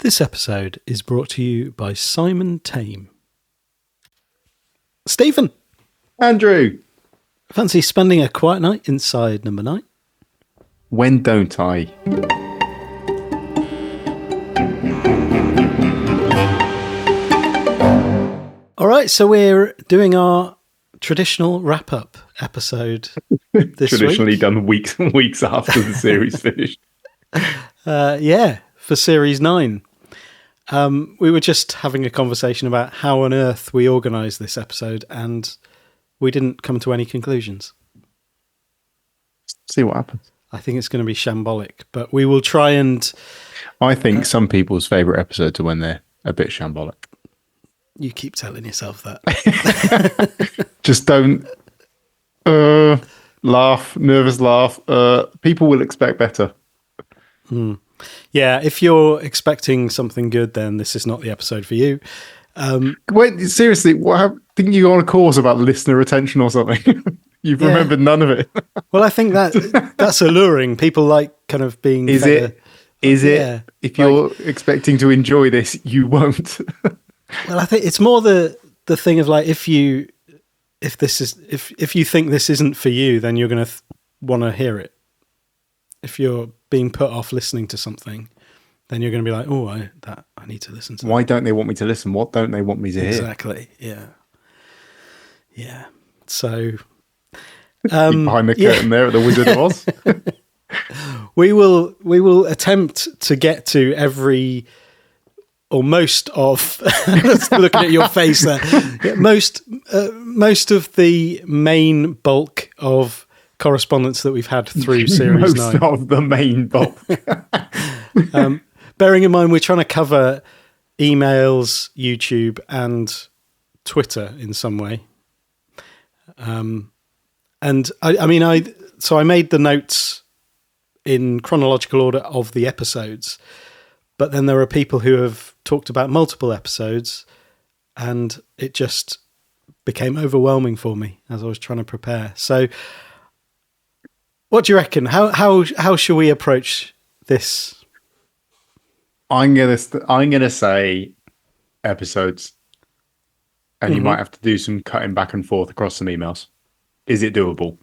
This episode is brought to you by Simon Tame. Stephen. Andrew. Fancy spending a quiet night inside number 9? When don't I? All right, so we're doing our traditional wrap-up episode this Traditionally week. done weeks and weeks after the series finished. For Series 9. We were just having a conversation about how on earth we organise this episode, and we didn't come to any conclusions. See what happens. I think it's going to be shambolic, but we will try and... I think some people's favourite episodes are when they're a bit shambolic. You keep telling yourself that. Just don't nervous laugh. People will expect better. Yeah, if you're expecting something good, then this is not the episode for you. Wait, seriously, didn't you go on a course about listener retention or something? You've remembered none of it. Well, I think that's alluring. People like kind of being... Is it? Yeah, if you're expecting to enjoy this, you won't. Well, I think it's more the thing of like, if you think this isn't for you, then you're going to want to hear it. If you're being put off listening to something, then you're going to be like, oh, I need to listen to that. Why don't they want me to listen? What don't they want me to hear? Exactly. Yeah. So behind the curtain there at the Wizard of Oz. we will attempt to get to every or most of looking at your face there. Yeah, most of the main bulk of correspondence that we've had through Series 9. Most of the main bulk. Bearing in mind we're trying to cover emails, YouTube, and Twitter in some way. And I made the notes in chronological order of the episodes, but then there are people who have talked about multiple episodes, and it just became overwhelming for me as I was trying to prepare. So, what do you reckon? How shall we approach this? I'm gonna say episodes, and you might have to do some cutting back and forth across some emails. Is it doable?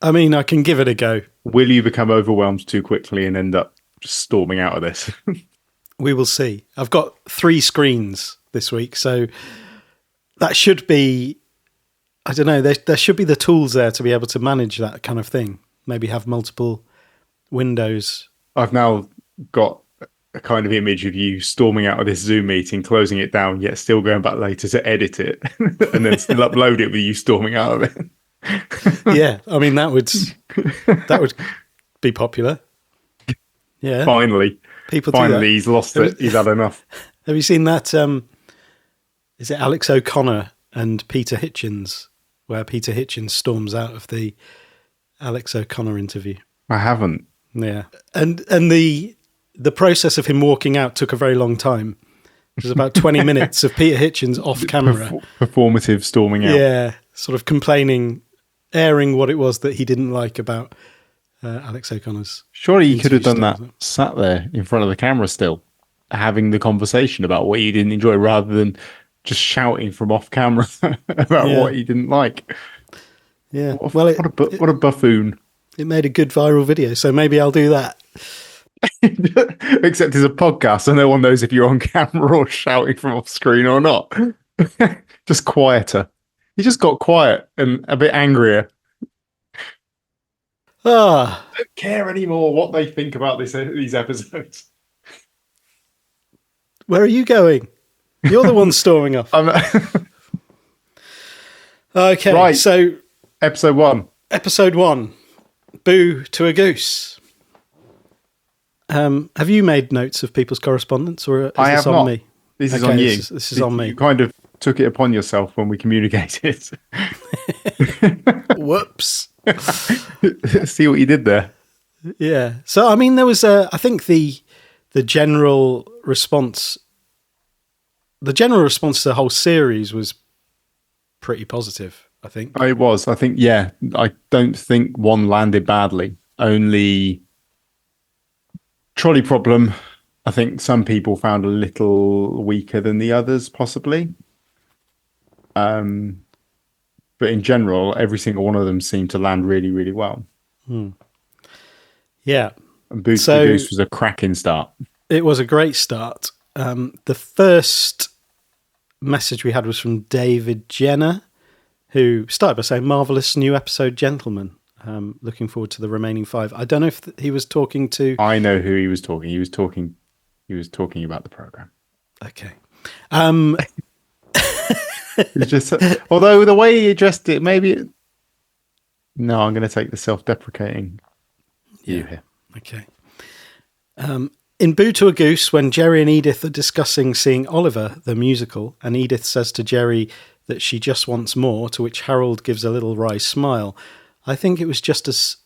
I mean, I can give it a go. Will you become overwhelmed too quickly and end up just storming out of this? We will see. I've got 3 screens this week, so that should be, I don't know, there should be the tools there to be able to manage that kind of thing. Maybe have multiple windows. I've now got a kind of image of you storming out of this Zoom meeting, closing it down, yet still going back later to edit it, and then still upload it with you storming out of it. Yeah, I mean, that would be popular. Yeah. Finally, he's lost it. He's had enough. Have you seen that? Is it Alex O'Connor and Peter Hitchens, where Peter Hitchens storms out of the Alex O'Connor interview? I haven't. Yeah, and the process of him walking out took a very long time. It was about 20 minutes of Peter Hitchens off camera, performative storming out. Yeah, sort of complaining, airing what it was that he didn't like about Alex O'Connor's. Surely you could have done that sat there in front of the camera still, having the conversation about what you didn't enjoy rather than just shouting from off camera about what you didn't like. Yeah. What a buffoon. It made a good viral video, so maybe I'll do that. Except it's a podcast, so no one knows if you're on camera or shouting from off screen or not. Just quieter. You just got quiet and a bit angrier. I don't care anymore what they think about these episodes. Where are you going? You're the one storming off. Okay, right. So Episode 1. Episode 1. Boo to a goose. Have you made notes of people's correspondence, or is this on not. me? This is on you. This is on me. You kind of took it upon yourself when we communicated. Whoops. See what you did there. Yeah. So, I mean, there was I think the general response to the whole series was pretty positive, I think. It was. I think, yeah. I don't think one landed badly. Only trolley problem I think some people found a little weaker than the others, possibly. But in general, every single one of them seemed to land really, really well. Yeah. And Boots the So Goose was a cracking start. it was a great start. The first message we had was from David Jenner, who started by saying, "Marvelous new episode, gentlemen. Looking forward to the remaining 5." I don't know if he was talking to... I know who he was talking. He was talking about the program. Okay. It's just, although the way he addressed it, maybe... No, I'm going to take the self-deprecating view here. Okay. In Boo to a Goose, when Jerry and Edith are discussing seeing Oliver, the musical, and Edith says to Jerry that she just wants more, to which Harold gives a little wry smile, I think it was just as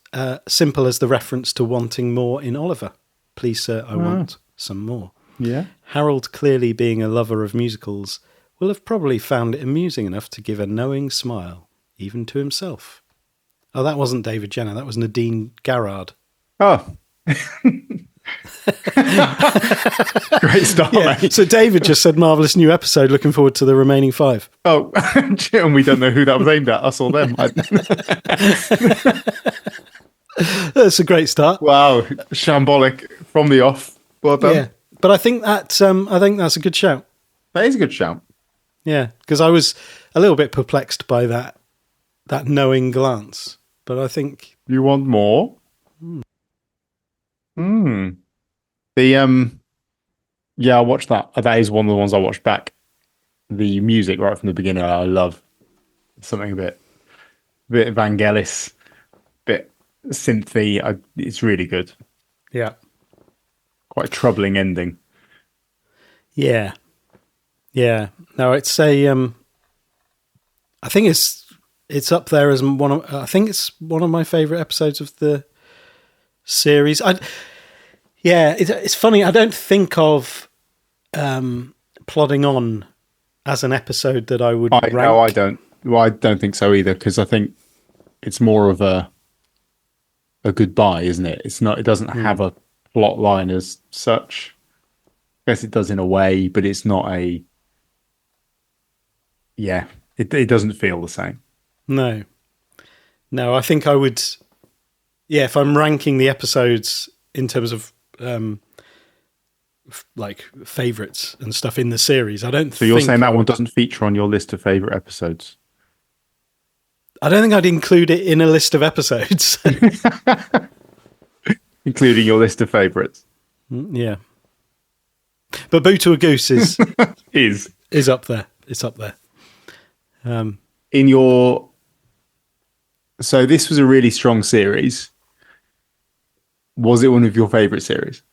simple as the reference to wanting more in Oliver. Please, sir, I want some more. Yeah. Harold, clearly being a lover of musicals, will have probably found it amusing enough to give a knowing smile, even to himself. Oh, that wasn't David Jenner. That was Nadine Garrard. Oh. Great start, mate. So David just said, "Marvellous new episode. Looking forward to the remaining 5." Oh, and we don't know who that was aimed at, us or them. That's a great start. Wow. Shambolic from the off. Well done. Yeah. But I think that's a good shout. That is a good shout. Yeah, because I was a little bit perplexed by that knowing glance. But I think... You want more? The yeah, I watched that. That is one of the ones I watched back. The music right from the beginning, I love. Something a bit Vangelis, bit synthy. It's really good. Yeah. Quite a troubling ending. Yeah. Yeah. No, it's a... I think it's up there as I think it's one of my favourite episodes of the series. It's funny. I don't think of Plodding On as an episode that I would rank. No, I don't. Well, I don't think so either, because I think it's more of a goodbye, isn't it? It's not. It doesn't have a plot line as such. I guess it does in a way, but it's not a... Yeah, it doesn't feel the same. No, I think I would... Yeah, if I'm ranking the episodes in terms of like favourites and stuff in the series, I don't think... So you're saying that one doesn't feature on your list of favourite episodes? I don't think I'd include it in a list of episodes. Including your list of favourites? Yeah. But Boo to a Goose is... is up there. It's up there. In your... So this was a really strong series. Was it one of your favourite series?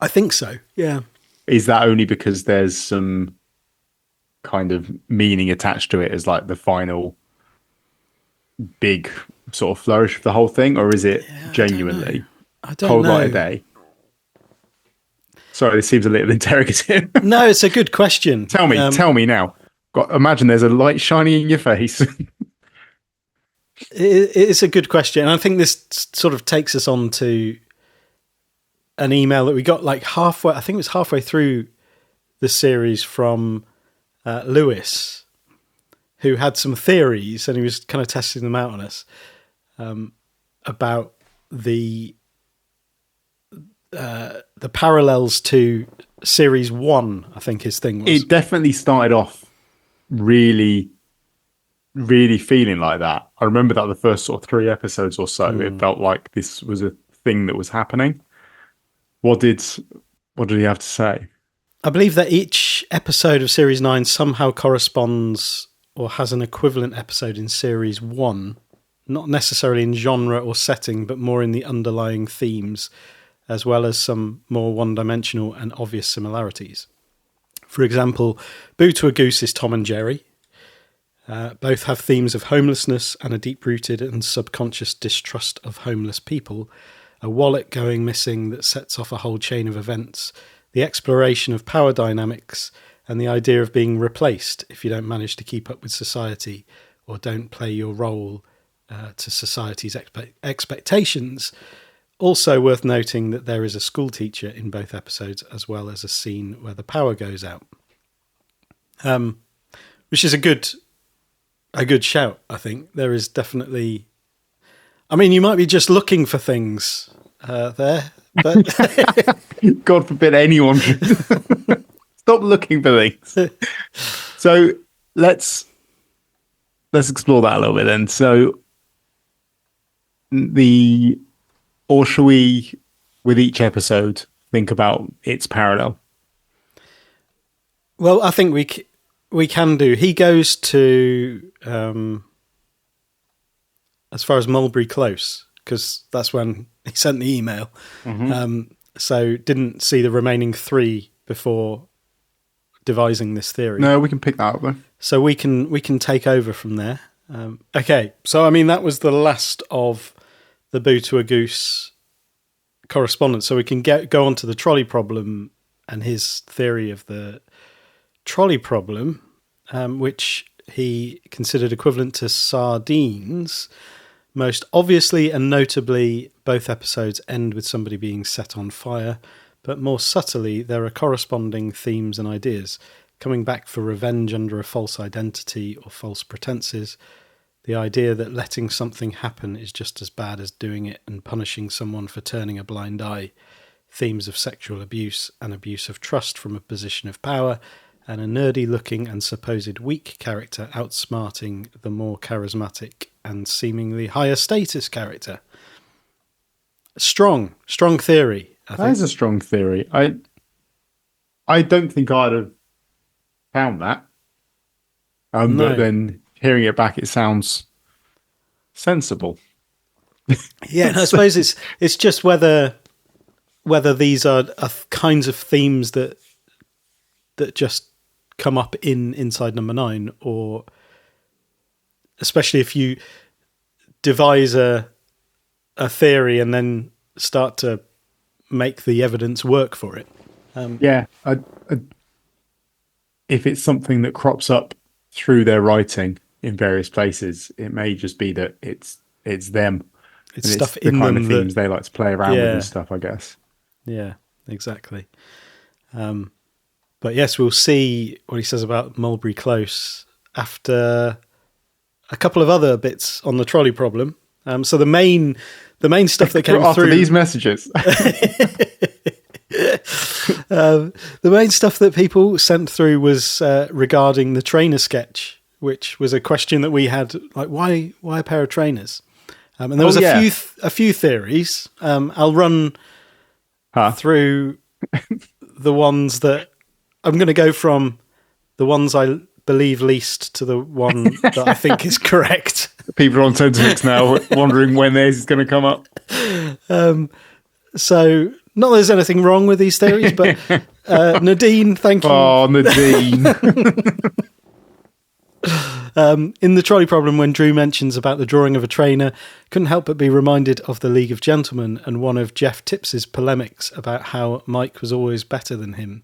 I think so, yeah. Is that only because there's some kind of meaning attached to it as like the final big sort of flourish of the whole thing? Or is it genuinely I don't Cold know. Light of Day? Sorry, this seems a little interrogative. No, it's a good question. Tell me now. Imagine there's a light shining in your face. It's a good question. And I think this sort of takes us on to an email that we got like halfway, I think it was halfway through the series, from Lewis, who had some theories, and he was kind of testing them out on us, about the parallels to series 1, I think his thing was. It definitely started off really, really feeling like that. I remember that the first sort of 3 episodes or so, it felt like this was a thing that was happening. What did he have to say? I believe that each episode of series 9 somehow corresponds or has an equivalent episode in series 1, not necessarily in genre or setting, but more in the underlying themes, as well as some more one-dimensional and obvious similarities. For example, Boo to a Goose is Tom and Jerry. Both have themes of homelessness and a deep-rooted and subconscious distrust of homeless people, a wallet going missing that sets off a whole chain of events, the exploration of power dynamics, and the idea of being replaced if you don't manage to keep up with society or don't play your role to society's expectations, Also worth noting that there is a school teacher in both episodes, as well as a scene where the power goes out, which is a good shout. I think there is definitely. I mean, you might be just looking for things there, but God forbid anyone should stop looking for things. So let's explore that a little bit then. So or shall we, with each episode, think about its parallel? Well, I think we can do. He goes to as far as Mulberry Close, because that's when he sent the email. Mm-hmm. So didn't see the remaining 3 before devising this theory. No, we can pick that up though. So we can take over from there. Okay, so I mean that was the last of the Boo to a Goose correspondence. So we can go on to the trolley problem and his theory of the trolley problem, which he considered equivalent to sardines. Most obviously and notably, both episodes end with somebody being set on fire, but more subtly, there are corresponding themes and ideas. Coming back for revenge under a false identity or false pretenses, the idea that letting something happen is just as bad as doing it, and punishing someone for turning a blind eye, themes of sexual abuse and abuse of trust from a position of power, and a nerdy-looking and supposed weak character outsmarting the more charismatic and seemingly higher status character. Strong theory, I think. That is a strong theory. I don't think I'd have found that. No. But then hearing it back, it sounds sensible. Yeah, I suppose it's just whether these are kinds of themes that just come up inside number 9, or especially if you devise a theory and then start to make the evidence work for it. If it's something that crops up through their writing in various places, it may just be that it's them. It's stuff the in kind them of themes they like to play around with and stuff, I guess. Yeah, exactly. But yes, we'll see what he says about Mulberry Close after a couple of other bits on the trolley problem. So the main stuff that came after through these messages. The main stuff that people sent through was regarding the trainer sketch, which was a question that we had, like why a pair of trainers? And there was a few theories. I'll run through the ones that I'm going to go from the ones I believe least to the one that I think is correct. People are on Tentermix now wondering when theirs is going to come up. So, not that there's anything wrong with these theories, but Nadine, thank you. Oh, Nadine. In the trolley problem, when Drew mentions about the drawing of a trainer, couldn't help but be reminded of the League of Gentlemen and one of Jeff Tipps's polemics about how Mike was always better than him.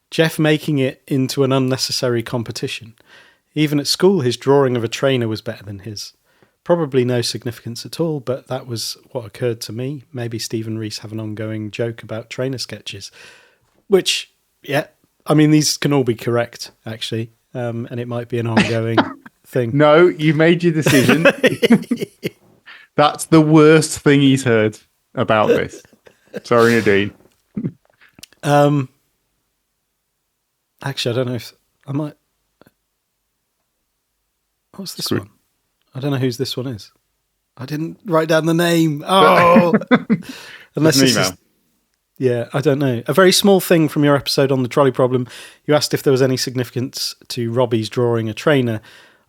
Jeff making it into an unnecessary competition. Even at school, his drawing of a trainer was better than his. Probably no significance at all, but that was what occurred to me. Maybe Stephen Rees have an ongoing joke about trainer sketches. Which, yeah, I mean, these can all be correct, actually. And it might be an ongoing thing. No, you made your decision. That's the worst thing he's heard about this. Sorry, Nadine. Actually, I don't know if I might. What's this one? I don't know whose this one is. I didn't write down the name. Oh, unless this is. Yeah, I don't know. A very small thing from your episode on the trolley problem. You asked if there was any significance to Robbie's drawing a trainer.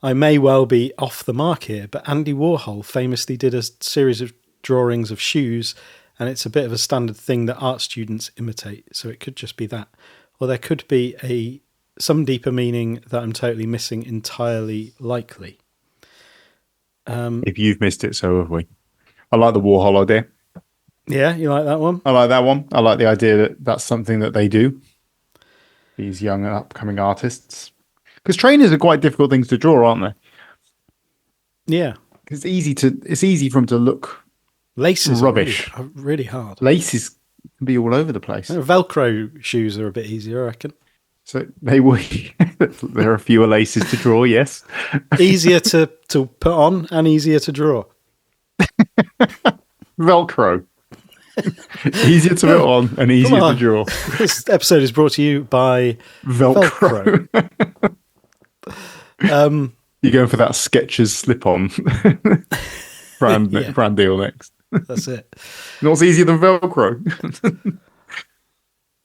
I may well be off the mark here, but Andy Warhol famously did a series of drawings of shoes, and it's a bit of a standard thing that art students imitate. So it could just be that. Or there could be some deeper meaning that I'm totally missing, entirely likely. If you've missed it, so have we. I like the Warhol idea. Yeah, you like that one? I like that one. I like the idea that that's something that they do. These young and upcoming artists. Because trainers are quite difficult things to draw, aren't they? Yeah. It's easy for them to look Laces Rubbish. are really hard. Laces can be all over the place. Velcro shoes are a bit easier, I reckon. So they will. There are fewer laces to draw. Yes. Easier to put on and easier to draw. Velcro. Easier to put on and easier to draw. This episode is brought to you by Velcro. You're going for that Skechers slip-on brand deal next. That's it. You know what's easier than Velcro?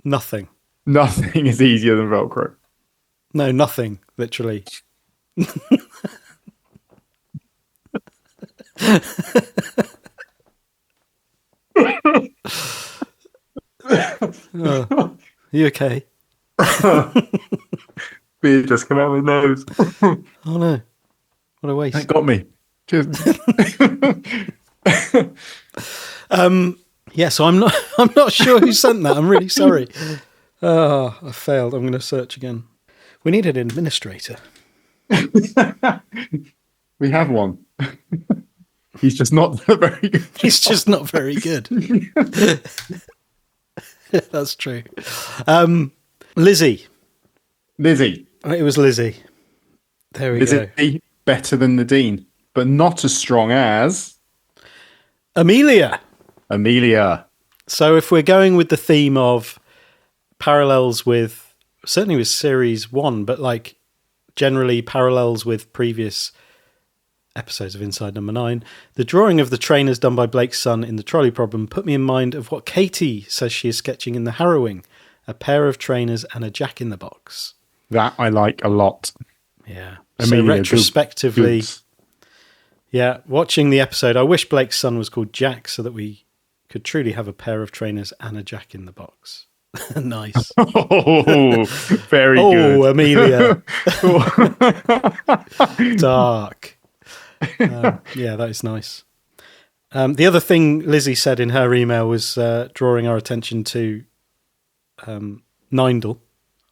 Nothing. Nothing is easier than Velcro. No, nothing, literally. Oh, you okay? Beer just came out of my nose. Oh no. What a waste. That got me. Cheers. Yeah, so I'm not sure who sent that. I'm really sorry. Oh, I failed. I'm going to search again. We need an administrator. We have one. He's just not very good. He's just not very good. That's true. Lizzie. It was Lizzie. There we go. Lizzie, better than Nadine, but not as strong as Amelia. So if we're going with the theme of parallels with, certainly with series 1, but like generally parallels with previous episodes of Inside Number 9, the drawing of the trainers done by Blake's son in The Trolley Problem put me in mind of what Katie says she is sketching in The Harrowing, a pair of trainers and a jack-in-the-box. That I like a lot. Yeah. Amelia, so retrospectively, goods. Yeah, watching the episode, I wish Blake's son was called Jack so that we could truly have a pair of trainers and a jack-in-the-box. Nice. Oh, very good. Oh, Amelia. Dark. Yeah, that is nice. The other thing Lizzie said in her email was drawing our attention to Nindle.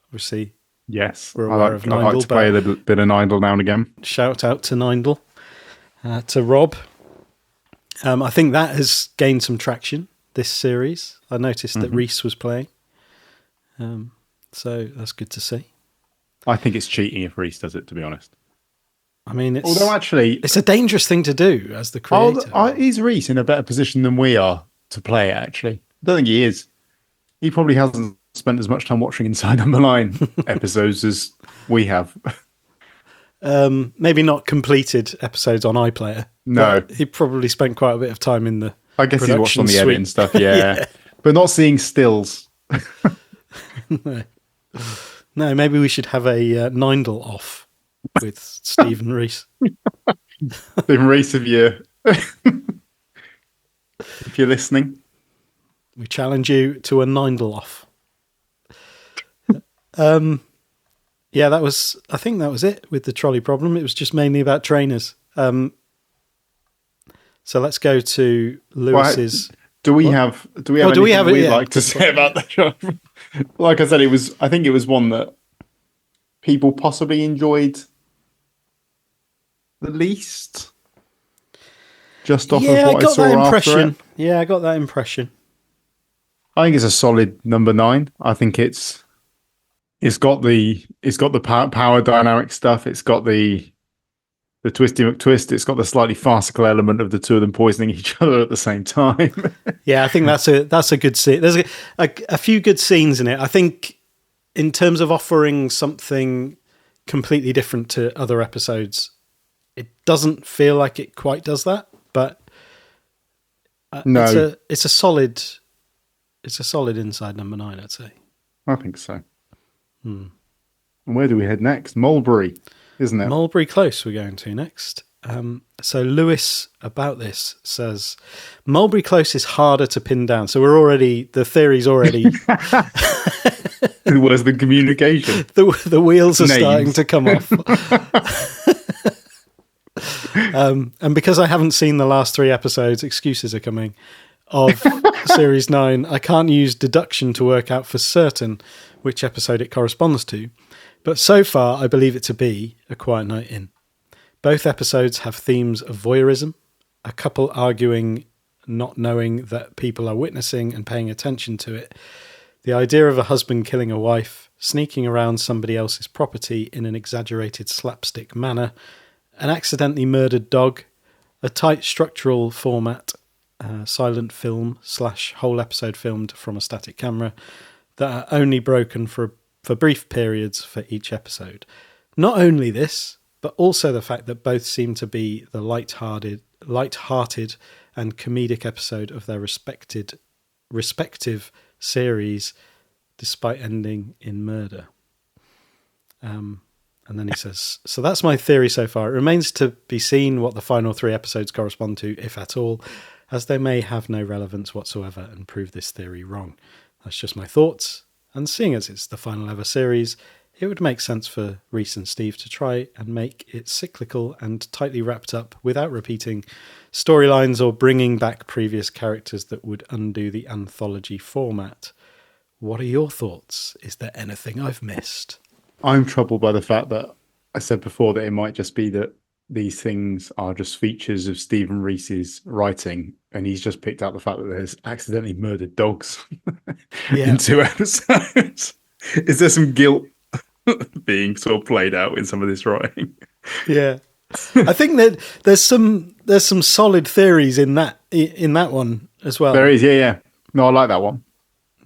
Obviously, yes, we're aware of Nindle. I like to play a little bit of Nindle now and again. Shout out to Nindle, to Rob. I think that has gained some traction this series. I noticed that Reese was playing. So that's good to see. I think it's cheating if Reese does it, to be honest. I mean, it's a dangerous thing to do as the creator. Is Reese in a better position than we are to play it, actually? I don't think he is. He probably hasn't spent as much time watching Inside Number 9 episodes as we have. Maybe not completed episodes on iPlayer. No. He probably spent quite a bit of time in the I guess he's watched on the suite. edit and stuff, yeah. But not seeing stills. No, maybe we should have a Nindle off with Stephen Reese. Stephen Reese, if you're listening. We challenge you to a Nindle off. Yeah, I think that was it with the trolley problem. It was just mainly about trainers. So let's go to Lewis's. Do we have anything we'd like to say about that show? Like I said, I think it was one that people possibly enjoyed the least. Just off of what I saw after it. Yeah, I got that impression. I think it's a solid number 9. I think it's got the power dynamic stuff. It's got the twisty McTwist. It's got the slightly farcical element of the two of them poisoning each other at the same time. Yeah, I think that's a good scene. There's a few good scenes in it. I think in terms of offering something completely different to other episodes, it doesn't feel like it quite does that. But no, it's a solid Inside Number 9, I'd say. I think so. And where do we head next? Mulberry, isn't it? Mulberry Close we're going to next. So Lewis about this says Mulberry Close is harder to pin down. So the theory's already worse than communication. The wheels are starting to come off. And because I haven't seen the last 3 episodes, excuses are coming, of Series 9, I can't use deduction to work out for certain which episode it corresponds to. But so far, I believe it to be A Quiet Night In. Both episodes have themes of voyeurism, a couple arguing not knowing that people are witnessing and paying attention to it. The idea of a husband killing a wife, sneaking around somebody else's property in an exaggerated slapstick manner, an accidentally murdered dog, a tight structural format, silent film / whole episode filmed from a static camera that are only broken for brief periods for each episode. Not only this, but also the fact that both seem to be the light-hearted and comedic episode of their respective series, despite ending in murder. And then he says, so that's my theory so far. It remains to be seen what the final 3 episodes correspond to, if at all, as they may have no relevance whatsoever and prove this theory wrong. That's just my thoughts. And seeing as it's the final ever series, it would make sense for Reese and Steve to try and make it cyclical and tightly wrapped up without repeating storylines or bringing back previous characters that would undo the anthology format. What are your thoughts? Is there anything I've missed? I'm troubled by the fact that I said before that it might just be that these things are just features of Stephen Reese's writing, and he's just picked out the fact that there's accidentally murdered dogs in 2 episodes. Is there some guilt being sort of played out in some of this writing? Yeah, I think that there's some solid theories in that one as well. There is, yeah. No, I like that one.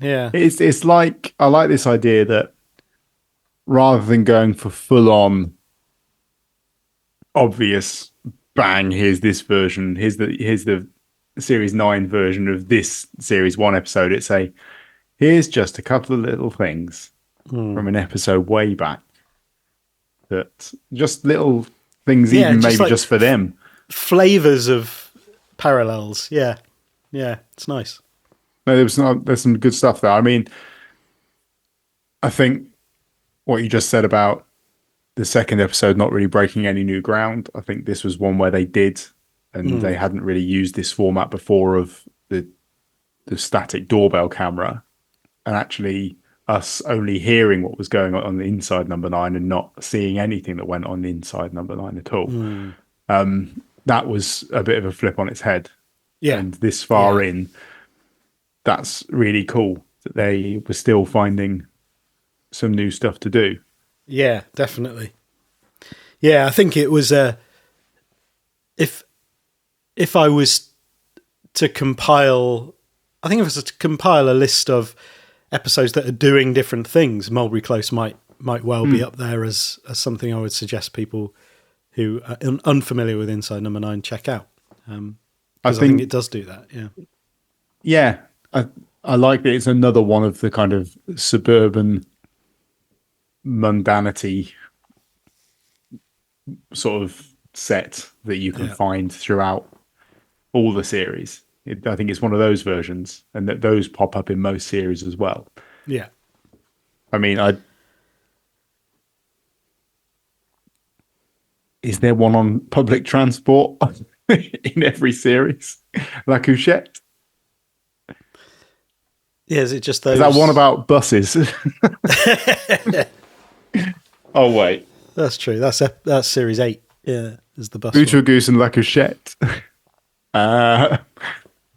Yeah, it's like, I like this idea that rather than going for full on obvious bang, here's this version, here's the series 9 version of this series 1 episode, it's here's just a couple of little things from an episode way back, that just little things, even maybe like just for them, flavors of parallels. Yeah, it's nice. No, there's some good stuff there. I mean, I think what you just said about the second episode not really breaking any new ground, I think this was one where they did, and they hadn't really used this format before of the static doorbell camera, and actually us only hearing what was going on the inside number 9 and not seeing anything that went on inside number 9 at all. That was a bit of a flip on its head. Yeah. And this far in, that's really cool that they were still finding some new stuff to do. Yeah, definitely. Yeah, I think it was if I was to compile a list of episodes that are doing different things, Mulberry Close might well be up there as something I would suggest people who are unfamiliar with Inside Number 9 check out. I think it does do that. Yeah. Yeah. I like that it's another one of the kind of suburban mundanity sort of set that you can find throughout all the series. I think it's one of those versions, and that those pop up in most series as well. Yeah. I mean, is there one on public transport in every series? La Couchette? Yeah, is it just those? Is that one about buses? Oh, wait. That's true. That's series 8. Yeah, is the bus. Boutre Goose and La Couchette.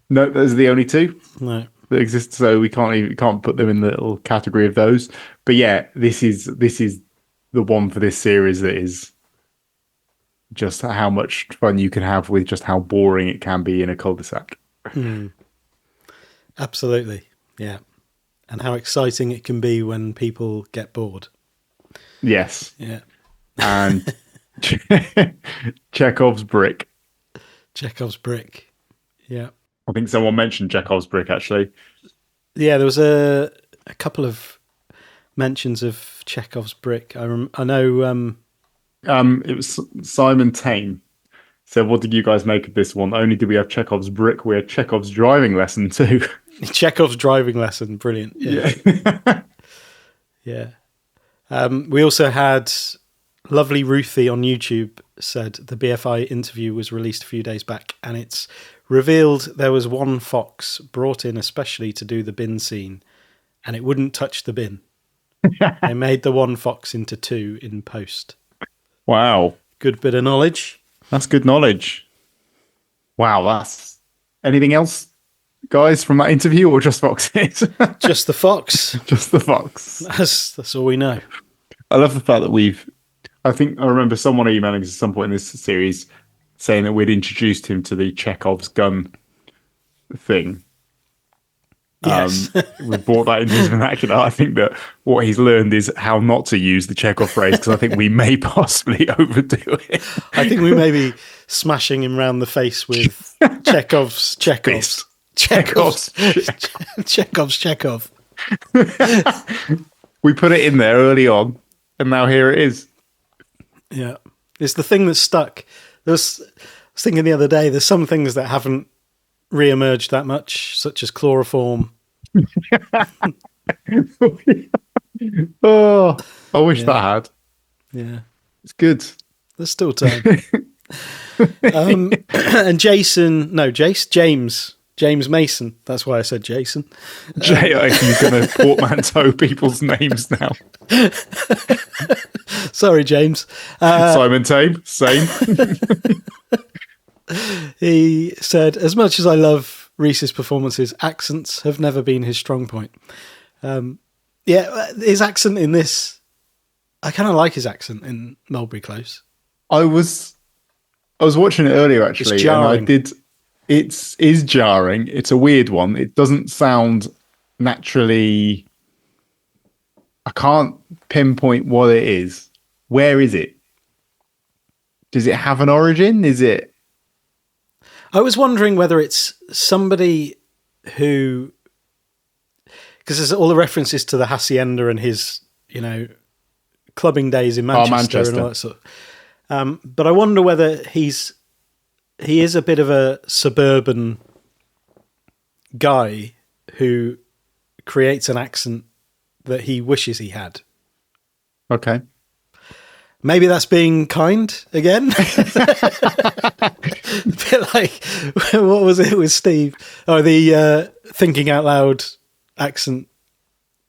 No, those are the only 2 that exist, so we can't put them in the little category of those. But yeah, this is the one for this series that is just how much fun you can have with just how boring it can be in a cul-de-sac. Absolutely, yeah. And how exciting it can be when people get bored. Yes. Yeah. And Chekhov's brick. Chekhov's brick. Yeah. I think someone mentioned Chekhov's brick, actually. Yeah, there was a couple of mentions of Chekhov's brick. I know. It was Simon Tame said, "What did you guys make of this one? Only did we have Chekhov's brick, we had Chekhov's driving lesson too." Chekhov's driving lesson, brilliant. Yeah. Yeah. We also had lovely Ruthie on YouTube said the BFI interview was released a few days back, and it's revealed there was one fox brought in especially to do the bin scene, and it wouldn't touch the bin. They made the one fox into 2 in post. Wow. Good bit of knowledge. That's good knowledge. Wow, that's Anything else, guys, from that interview, or just foxes? Just the fox. Just the fox. That's all we know. I love the fact that I think I remember someone emailing us at some point in this series saying that we'd introduced him to the Chekhov's gun thing. Yes. We brought that into his vernacular. I think that what he's learned is how not to use the Chekhov phrase, because I think we may possibly overdo it. I think we may be smashing him round the face with Chekhov's. Chekhov. We put it in there early on, and now here it is. Yeah. It's the thing that's stuck. I was thinking the other day, there's some things that haven't re-emerged that much, such as chloroform. Oh, I wish that had. Yeah. It's good. There's still time. And James Mason. That's why I said Jason. Jay, you're going to portmanteau people's names now. Sorry, James. Simon Tame, same. He said, as much as I love Reese's performances, accents have never been his strong point. His accent in this, I kind of like his accent in Mulberry Close. I was watching it earlier, actually, it's jarring. And it is jarring. It's a weird one. It doesn't sound naturally. I can't pinpoint what it is. Where is it? Does it have an origin? Is it? I was wondering whether it's somebody who, because there's all the references to the Hacienda and his, clubbing days in Manchester. And all that sort of, but I wonder whether he is a bit of a suburban guy who creates an accent that he wishes he had. Okay. Maybe that's being kind again. A bit like, what was it with Steve? Oh, the thinking out loud accent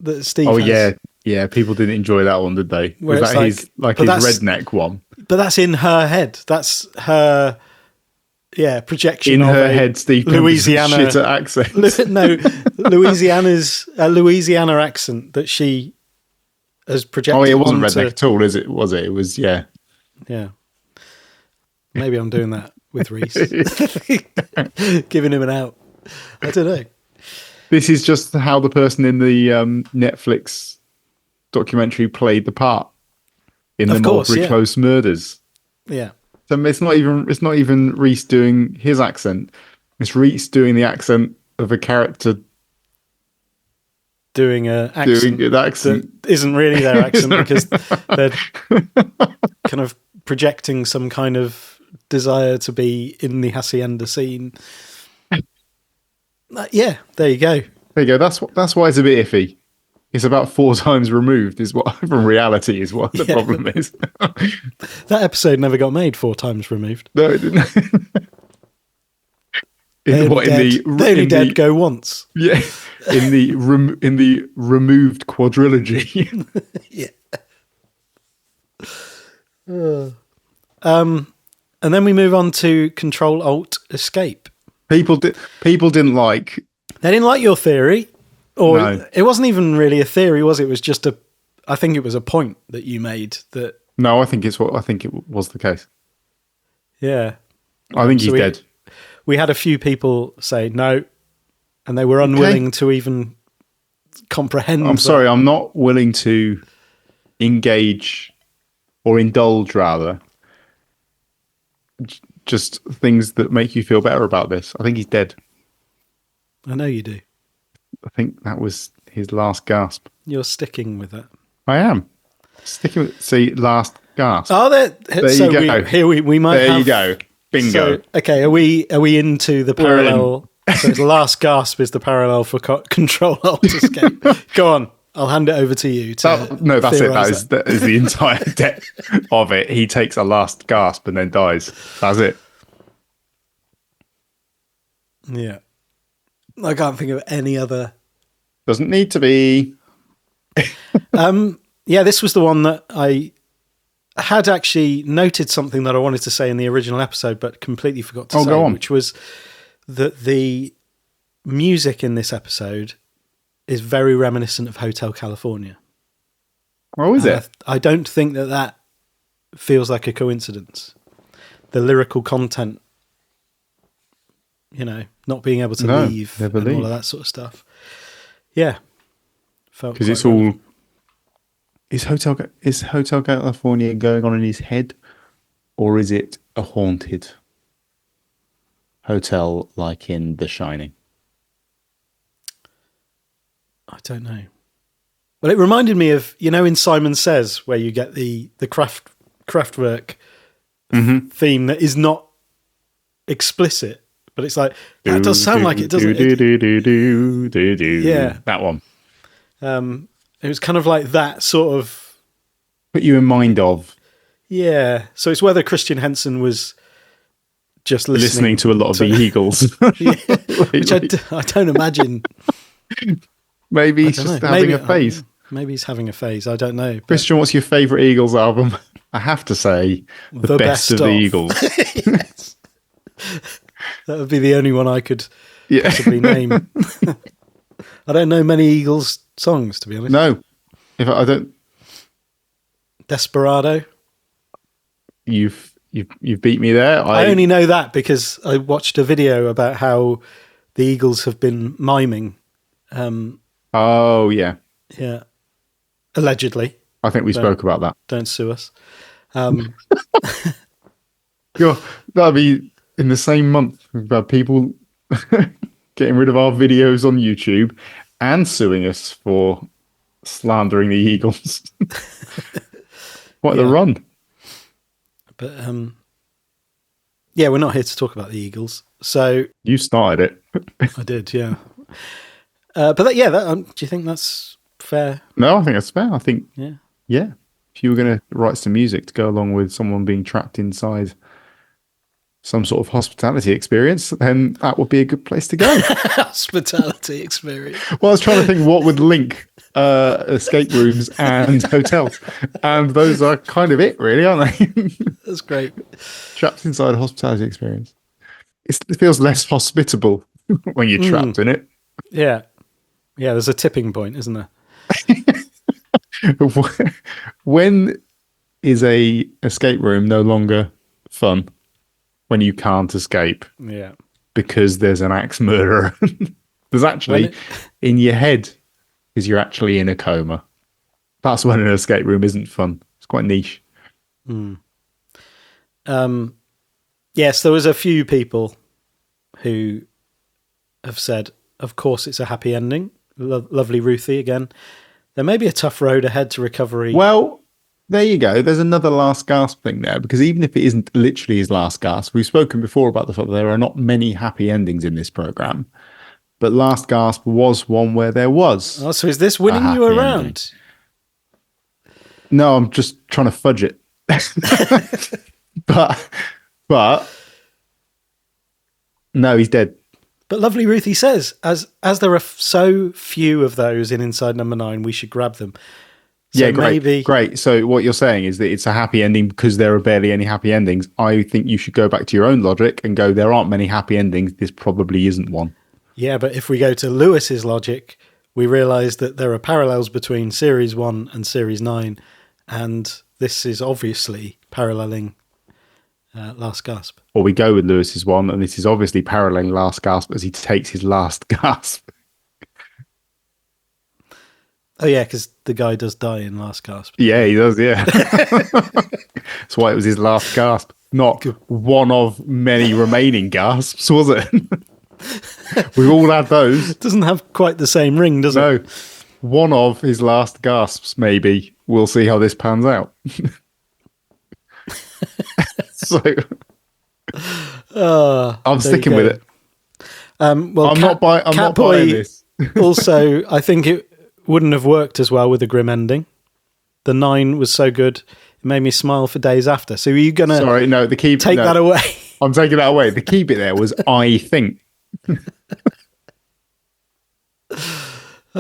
that Steve has. Yeah. Yeah, people didn't enjoy that one, did they? Where was that his redneck one? But that's in her head. That's her, projection in of her head. Steve Louisiana shitter accent. Louisiana accent that she has projected. Oh, it wasn't redneck at all, is it? Was it? It was, yeah. Yeah. Maybe I'm doing that with Reese, giving him an out. I don't know. This is just how the person in the Netflix documentary played the part in the Mulberry Close murders. Yeah. So it's not even Reese doing his accent. It's Reese doing the accent of a character doing an accent that isn't really their accent because they're kind of projecting some kind of desire to be in the Hacienda scene. Yeah, there you go. There you go. That's why it's a bit iffy. It's about 4 times removed is what from reality is what the problem is. That episode never got made 4 times removed. No, it didn't. They only dead go once. Yeah, in the removed quadrilogy. Yeah. And then we move on to Control Alt Escape. People didn't like. They didn't like your theory, or no. It wasn't even really a theory, was it? It was just I think it was a point that you made that. No, I think it was the case. Yeah, I think he's dead. We had a few people say no, and they were unwilling to even comprehend. I'm sorry, I'm not willing to engage or indulge, rather, just things that make you feel better about this. I think he's dead. I know you do. I think that was his last gasp. You're sticking with that. I am. Sticking with, see, last gasp. Oh, there you go. We might there have... you go. Bingo. So, okay, are we into the parallel? So the last gasp is the parallel for Control Alt Escape. Go on. I'll hand it over to you. That's it. That is the entire depth of it. He takes a last gasp and then dies. That's it. Yeah. I can't think of any other. Doesn't need to be. Yeah, this was the one that I had actually noted something that I wanted to say in the original episode, but completely forgot to say, go on. which was that the music in this episode is very reminiscent of Hotel California. Oh, is it? I don't think that feels like a coincidence. The lyrical content, not being able to leave and all of that sort of stuff. Yeah. Because it's all... Is Hotel California going on in his head, or is it a haunted hotel like in The Shining? I don't know. Well, it reminded me of, in Simon Says, where you get the Kraftwerk theme that is not explicit, but it's like, that does sound like it, doesn't it? Yeah. That one. It was kind of like that sort of... Put you in mind of. Yeah. So it's whether Christian Henson was just listening to a lot of the Eagles. Which I don't imagine. Maybe he's just having a phase. Maybe he's having a phase. I don't know. Christian, what's your favourite Eagles album? I have to say, the best of the Eagles. Yes. That would be the only one I could possibly name. I don't know many Eagles songs, to be honest. No. If I don't... Desperado. You've beat me there. I only know that because I watched a video about how the Eagles have been miming. Oh, yeah. Yeah. Allegedly. I think we spoke about that. Don't sue us. That'll be in the same month about people getting rid of our videos on YouTube and suing us for slandering the Eagles. What the run. But we're not here to talk about the Eagles. So you started it. I did, yeah. But do you think that's fair? No, I think that's fair. I think, yeah. If you were going to write some music to go along with someone being trapped inside some sort of hospitality experience, then that would be a good place to go. Hospitality experience. Well, I was trying to think what would link escape rooms and hotels, and those are kind of it, really, aren't they? That's great. Trapped inside a hospitality experience. It feels less hospitable when you're trapped in it. Yeah. Yeah, there's a tipping point, isn't there? When is a escape room no longer fun? When you can't escape. Yeah. Because there's an axe murderer. There's actually in your head, because you're actually in a coma. That's when an escape room isn't fun. It's quite niche. Yes, there was a few people who have said, of course it's a happy ending. Lovely Ruthie again. There may be a tough road ahead to recovery. Well, there you go. There's another last gasp thing there, because even if it isn't literally his last gasp, we've spoken before about the fact that there are not many happy endings in this program. But Last Gasp was one where there was. Oh, so is this winning you around? Ending. No, I'm just trying to fudge it. but no, he's dead. But Lovely Ruthie says, as there are so few of those in Inside Number 9, we should grab them. So yeah, great. Great. So what you're saying is that it's a happy ending because there are barely any happy endings. I think you should go back to your own logic and go, there aren't many happy endings. This probably isn't one. Yeah, but if we go to Lewis's logic, we realise that there are parallels between Series 1 and Series 9, and this is obviously paralleling Last Gasp. Or we go with Lewis's one, and this is obviously paralleling Last Gasp as he takes his last gasp. Oh, yeah, because the guy does die in Last Gasp. Yeah, he does, yeah. That's why it was his last gasp. Not one of many remaining gasps, was it? We've all had those. It doesn't have quite the same ring, does it? No. One of his last gasps, maybe. We'll see how this pans out. So, I'm sticking with it. Well, I'm not buying this. Also, I think it wouldn't have worked as well with a grim ending. The 9 was so good, it made me smile for days after. So are you going to take that away? I'm taking that away. The key bit there was I think.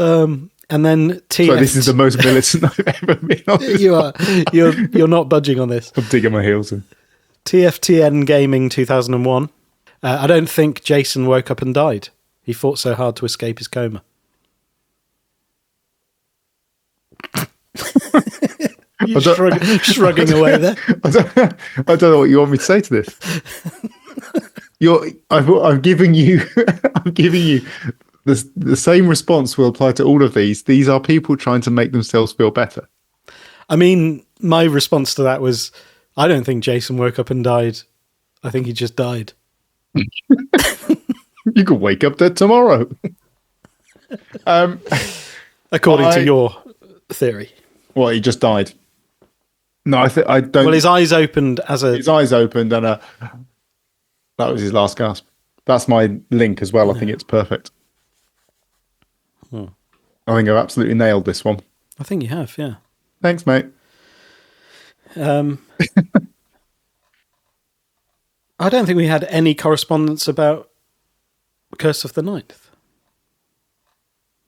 And then So this is the most militant I've ever been on this. You are. You're not budging on this. I'm digging my heels in. TFTN Gaming 2001. I don't think Jason woke up and died. He fought so hard to escape his coma. You're shrugging away there. I don't know what you want me to say to this. I'm giving you the same response will apply to all of these. These are people trying to make themselves feel better. I mean, my response to that was, I don't think Jason woke up and died. I think he just died. You could wake up dead tomorrow. According to your theory. Well, he just died. No, I don't. Well, his eyes opened and that was his last gasp. That's my link as well. I think it's perfect. I think I've absolutely nailed this one. I think you have, yeah. Thanks, mate. I don't think we had any correspondence about Curse of the Ninth.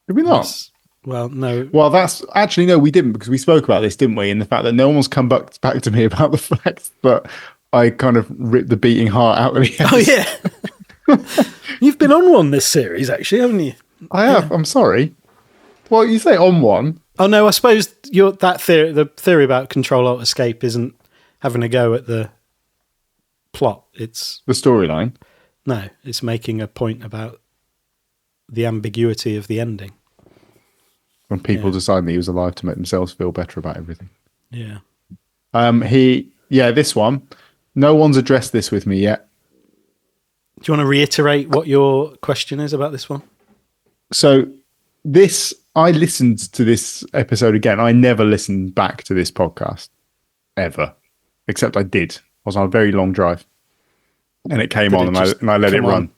Did we not? Well, no. Well, that's actually no, we didn't, because we spoke about this, didn't we? And the fact that no one's come back to me about the fact that I kind of ripped the beating heart out of the head. Oh yeah, you've been on one this series, actually, haven't you? I have. Yeah. I'm sorry. Well, you say on one. Oh no, I suppose the theory about Control Alt Escape isn't having a go at the plot. It's the storyline. No, it's making a point about the ambiguity of the ending. When people decide that he was alive to make themselves feel better about everything. Yeah. This one. No one's addressed this with me yet. Do you want to reiterate what your question is about this one? So I listened to this episode again. I never listened back to this podcast ever, except I did. I was on a very long drive and it came on and I let it run.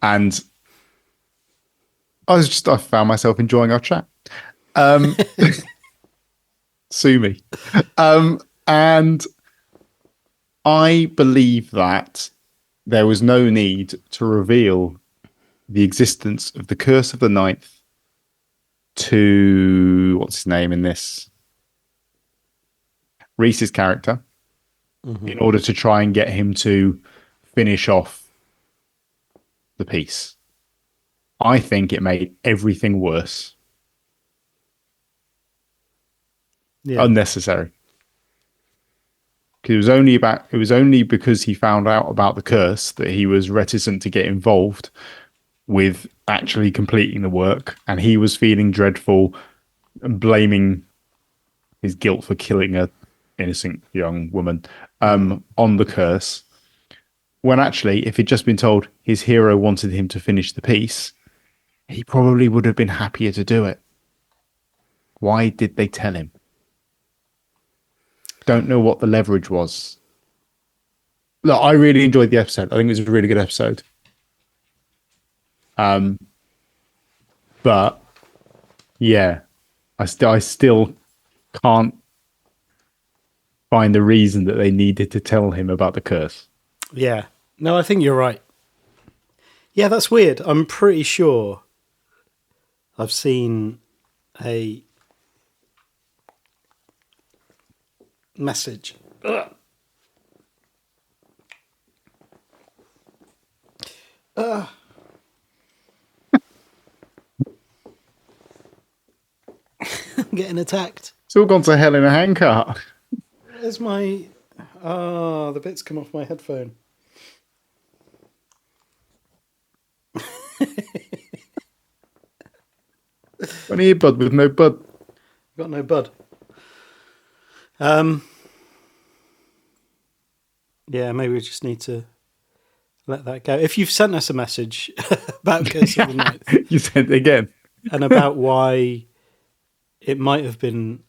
And I found myself enjoying our chat. Sue me. And I believe that there was no need to reveal the existence of the Curse of the Ninth to, what's his name in this? Reese's character, in order to try and get him to finish off the piece. I think it made everything worse. Yeah. Unnecessary. Because it was only because he found out about the curse that he was reticent to get involved with actually completing the work, and he was feeling dreadful and blaming his guilt for killing a innocent young woman on the curse. When actually, if he'd just been told his hero wanted him to finish the piece, he probably would have been happier to do it. Why did they tell him? Don't know what the leverage was. Look, I really enjoyed the episode. I think it was a really good episode. But yeah, I still can't find the reason that they needed to tell him about the curse. Yeah. No, I think you're right. Yeah, that's weird. I'm pretty sure I've seen a message. I'm getting attacked. It's all gone to hell in a handcart. Where's my... the bits come off my headphone. An earbud with no bud. Got no bud. Yeah, maybe we just need to let that go. If you've sent us a message about Curse of the Ninth, you sent it again, and about why it might have been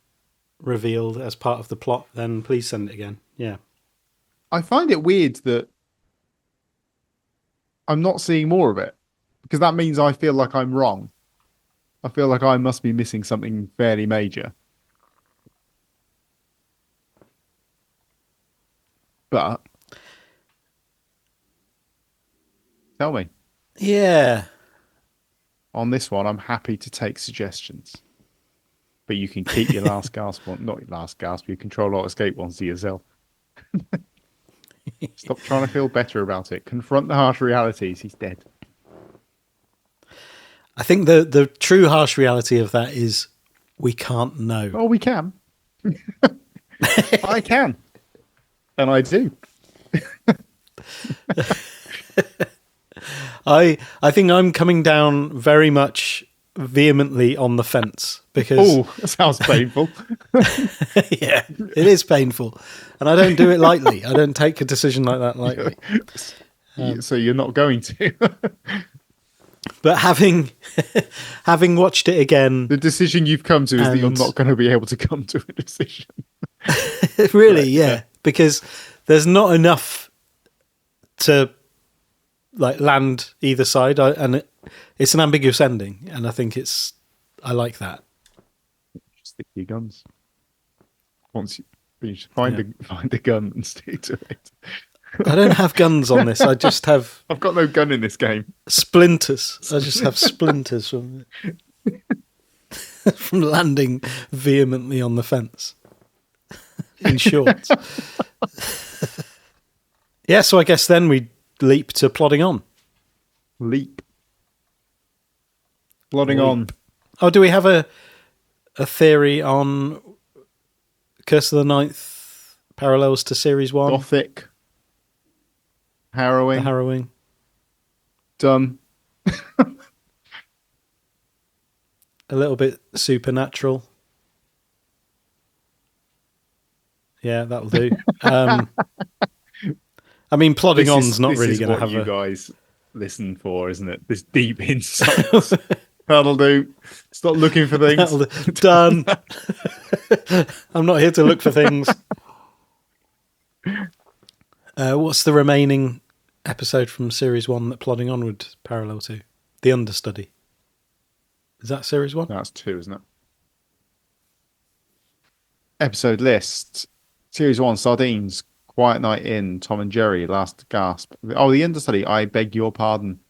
revealed as part of the plot, then please send it again. Yeah, I find it weird that I'm not seeing more of it, because that means I feel like I'm wrong. I feel like I must be missing something fairly major. But tell me. Yeah. On this one, I'm happy to take suggestions. But you can keep your last gasp one, not your last gasp, your Control Alt Escape ones to yourself. Stop trying to feel better about it. Confront the harsh realities. He's dead. I think the true harsh reality of that is we can't know. Oh, we can. I can. And I do. I think I'm coming down very much vehemently on the fence because Oh, that sounds painful. yeah, it is painful, and I don't do it lightly. I don't take a decision like that lightly. So you're not going to. But having watched it again, The decision you've come to is that you're not going to be able to come to a decision. really, yeah, because there's not enough to like land either side, and it's an ambiguous ending, and I think I like that. Stick to your guns. You should find a gun and stick to it. I don't have guns on this. I just have I've got no gun in this game. splinters. I just have splinters from landing vehemently on the fence. In short. Yeah, so I guess then we leap to plodding on. Leap. Plodding on. Oh, do we have a theory on Curse of the Ninth parallels to Series 1? Gothic. Harrowing. The harrowing. Done. A little bit supernatural. Yeah, that'll do. I mean, plodding on's not really going to have you guys listen for, isn't it? This deep insight. That'll do. Stop looking for things. Done. I'm not here to look for things. What's the remaining episode from Series 1 that Plodding On would parallel to? The Understudy. Is that Series 1? That's 2, isn't it? Episode list. Series 1, Sardines, Quiet Night In, Tom and Jerry, Last Gasp. Oh, The Understudy, I beg your pardon.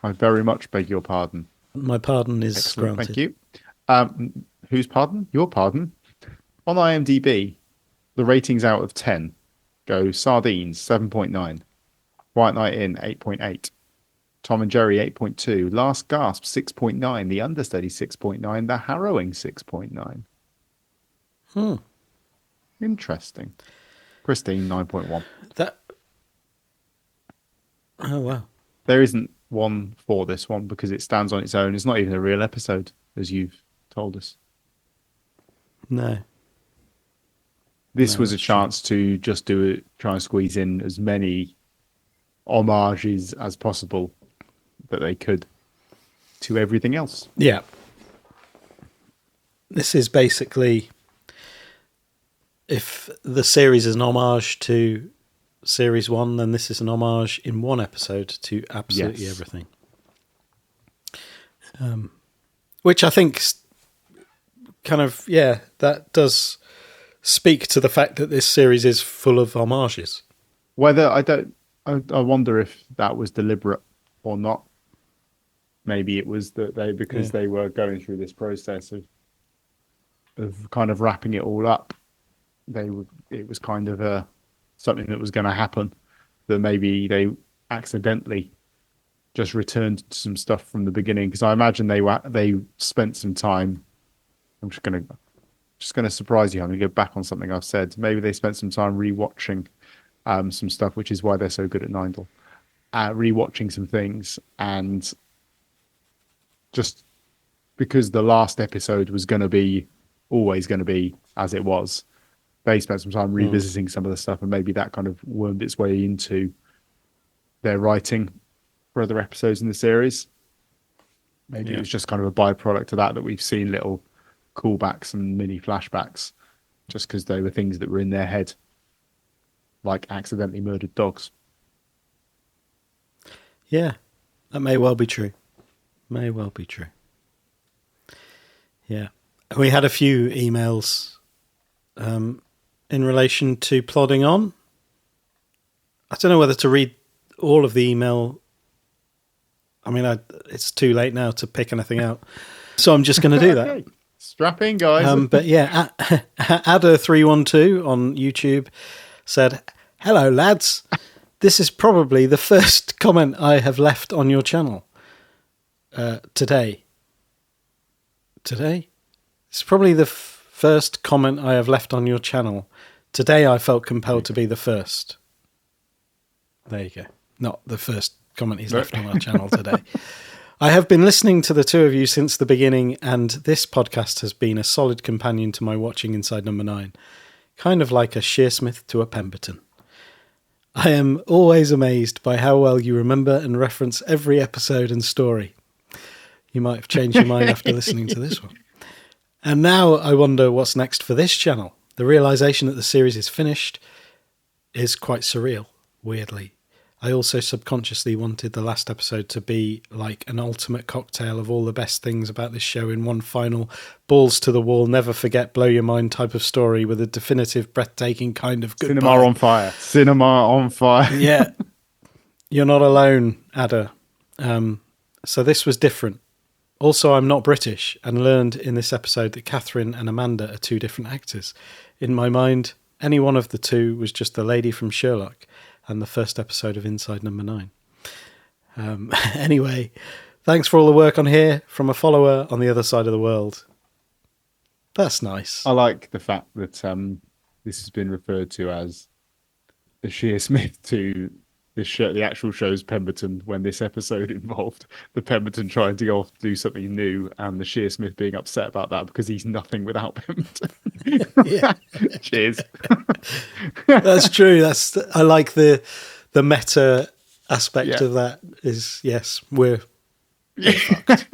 I very much beg your pardon. My pardon is Excellent, granted. thank you. Whose pardon? Your pardon. On IMDb, the ratings out of 10 go Sardines, 7.9. Quiet Night In, 8.8. Tom and Jerry, 8.2. Last Gasp, 6.9. The Understudy, 6.9. The Harrowing, 6.9. Interesting. Christine, 9.1. Oh, wow. There isn't one for this one because it stands on its own. It's not even a real episode, as you've told us. No. This was a chance to just try and squeeze in as many homages as possible that they could to everything else. Yeah. This is basically, if the series is an homage to Series 1, then this is an homage in one episode to absolutely everything. Which I think kind of, that does speak to the fact that this series is full of homages. Whether I wonder if that was deliberate or not. Maybe it was that they were going through this process of kind of wrapping it all up. It was kind of something that was going to happen, that maybe they accidentally just returned to some stuff from the beginning, because I imagine they spent some time. I'm just going to surprise you. I'm going to go back on something I've said. Maybe they spent some time rewatching some stuff, which is why they're so good at Nindle. Rewatching some things, and just because the last episode was always going to be as it was, they spent some time revisiting some of the stuff, and maybe that kind of wormed its way into their writing for other episodes in the series. Maybe it was just kind of a byproduct of that we've seen little callbacks and mini flashbacks, just because they were things that were in their head, like accidentally murdered dogs. Yeah, that may well be true. May well be true. Yeah. We had a few emails in relation to Plodding On. I don't know whether to read all of the email. I mean, it's too late now to pick anything out. So I'm just going to do that. Okay. Strap in, guys. But yeah, Adder312 on YouTube said, "Hello, lads. This is probably the first comment I have left on your channel today. Today? It's probably the first comment I have left on your channel. Today I felt compelled to be the first." There you go. Not the first comment he's left on our channel today. "I have been listening to the two of you since the beginning, and this podcast has been a solid companion to my watching Inside Number 9. Kind of like a Shearsmith to a Pemberton. I am always amazed by how well you remember and reference every episode and story. You might have changed your mind after listening to this one. And now I wonder what's next for this channel. The realization that the series is finished is quite surreal, weirdly. I also subconsciously wanted the last episode to be like an ultimate cocktail of all the best things about this show in one final balls to the wall, never forget, blow your mind type of story with a definitive, breathtaking kind of goodbye." Cinema on fire. Cinema on fire. Yeah. You're not alone, Ada. So this was different. Also, I'm not British and learned in this episode that Catherine and Amanda are two different actors. In my mind, any one of the two was just the lady from Sherlock and the first episode of Inside Number 9. Anyway, thanks for all the work on here from a follower on the other side of the world. That's nice. I like the fact that this has been referred to as the Shearsmith to the actual show's Pemberton, when this episode involved the Pemberton trying to go off to do something new and the Shearsmith being upset about that because he's nothing without Pemberton. Yeah. Cheers. That's true. I like the meta aspect of that is, yes, we're fucked.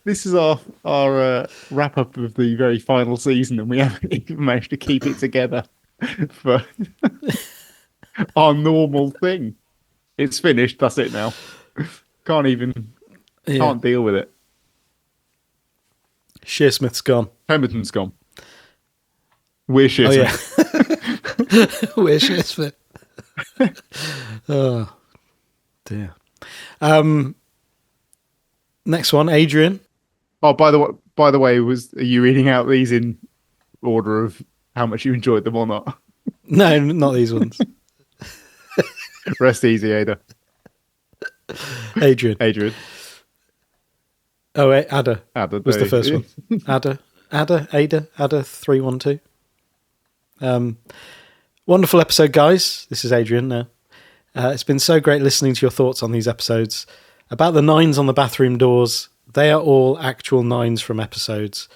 This is our wrap up of the very final season, and we haven't even managed to keep it together for our normal thing. It's finished. That's it now. Can't deal with it. Shearsmith's gone. Pemberton's gone. We're Shearsmith. Oh, yeah. We're Shearsmith. Oh, dear. Next one, Adrian. Oh, by the way, are you reading out these in order of how much you enjoyed them or not? No, not these ones. Rest easy, Ada. Adrian. Oh, wait, Ada was the first one. Ada 312. Wonderful episode, guys. This is Adrian now. It's been so great listening to your thoughts on these episodes. About the 9s on the bathroom doors, they are all actual 9s from episodes,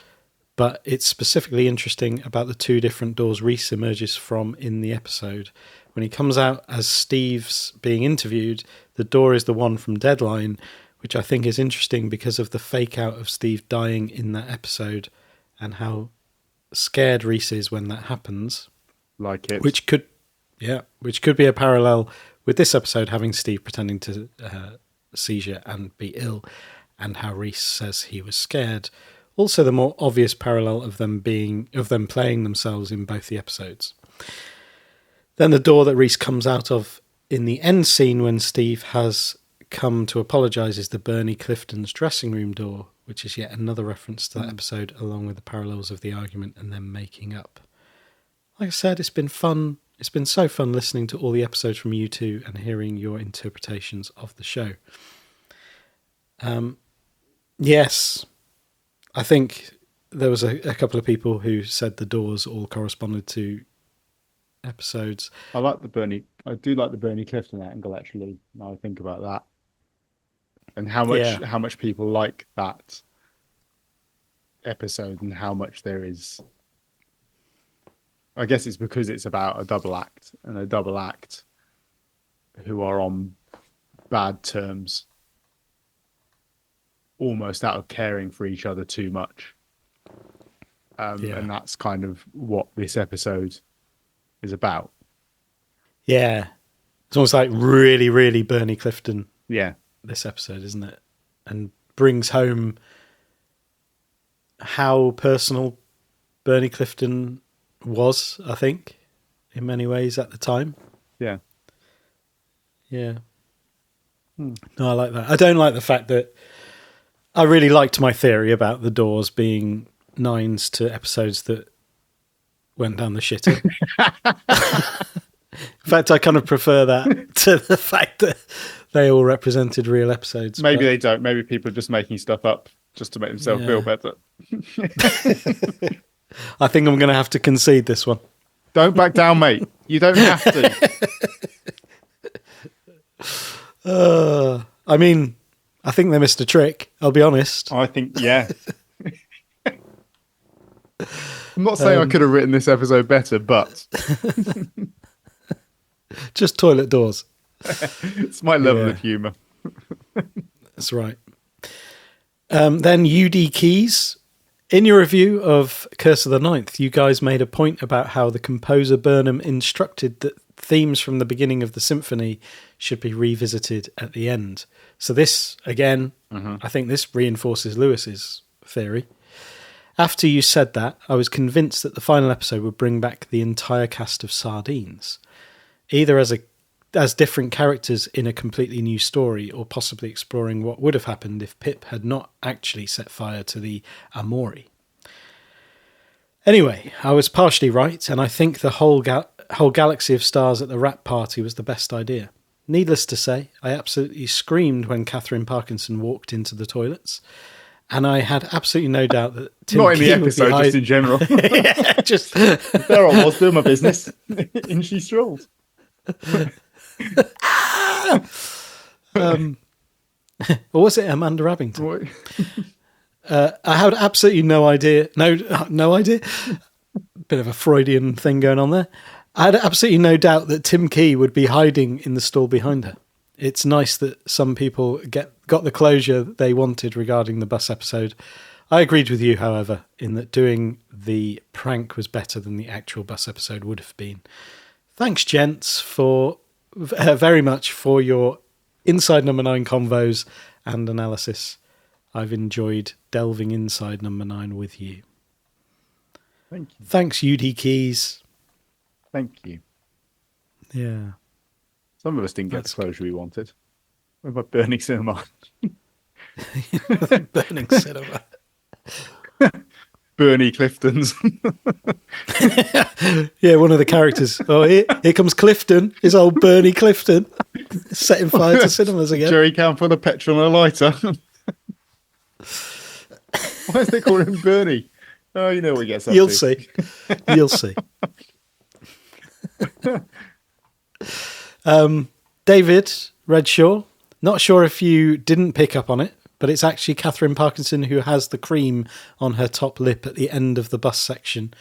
but it's specifically interesting about the two different doors Reese emerges from in the episode. When he comes out as Steve's being interviewed, the door is the one from Deadline, which I think is interesting because of the fake out of Steve dying in that episode and how scared Reese is when that happens. Like it. Which could be a parallel with this episode having Steve pretending to seizure and be ill, and how Reese says he was scared. Also, the more obvious parallel of them playing themselves in both the episodes. Then the door that Reese comes out of in the end scene when Steve has come to apologise is the Bernie Clifton's dressing room door, which is yet another reference to that episode, along with the parallels of the argument and them making up. Like I said, it's been fun. It's been so fun listening to all the episodes from you two and hearing your interpretations of the show. Yes, I think there was a couple of people who said the doors all corresponded to episodes. I do like the Bernie Clifton angle, actually. Now I think about that. And how much people like that episode and how much there is. I guess it's because it's about a double act, and a double act who are on bad terms, almost out of caring for each other too much. And that's kind of what this episode is about. Yeah. It's almost like really, really Bernie Clifton. Yeah. This episode, isn't it? And brings home how personal Bernie Clifton was, I think, in many ways at the time. Yeah. Yeah. No, I like that. I don't like the fact that I really liked my theory about the doors being 9s to episodes that went down the shitter. In fact, I kind of prefer that to the fact that they all represented real episodes. Maybe they don't. Maybe people are just making stuff up just to make themselves feel better. I think I'm going to have to concede this one. Don't back down, mate. You don't have to. I mean, I think they missed a trick. I'll be honest. I think, yeah. I'm not saying I could have written this episode better, but just toilet doors. It's my level of humour. That's right. Then UD Keys. In your review of Curse of the Ninth, you guys made a point about how the composer Burnham instructed that themes from the beginning of the symphony should be revisited at the end. So this, again, I think this reinforces Lewis's theory. After you said that, I was convinced that the final episode would bring back the entire cast of Sardines, either as different characters in a completely new story, or possibly exploring what would have happened if Pip had not actually set fire to the Amori. Anyway, I was partially right, and I think the whole galaxy of stars at the wrap party was the best idea. Needless to say, I absolutely screamed when Catherine Parkinson walked into the toilets, and I had absolutely no doubt that Tim not in the Key episode, just in general. Yeah, just there I was doing my business, and she strolled. Or was it Amanda Abington? I had absolutely no idea. No idea. Bit of a Freudian thing going on there. I had absolutely no doubt that Tim Key would be hiding in the stall behind her. It's nice that some people got the closure they wanted regarding the bus episode. I agreed with you, however, in that doing the prank was better than the actual bus episode would have been. Thanks, gents, for very much for your Inside Number 9 convos and analysis. I've enjoyed delving inside Number 9 with you. Thank you. Thanks, UD Keys. Thank you. Yeah. Some of us didn't get the closure we wanted. What about Burning Cinema? Burning Cinema. Bernie Clifton's. Yeah, one of the characters. Oh, here comes Clifton. His old Bernie Clifton. Setting fire to cinemas again. Jerry can full of petrol and a lighter. Why is they calling him Bernie? Oh, you know what he gets up You'll to. see. You'll see. David Redshaw. Not sure if you didn't pick up on it, but it's actually Catherine Parkinson who has the cream on her top lip at the end of the bus section.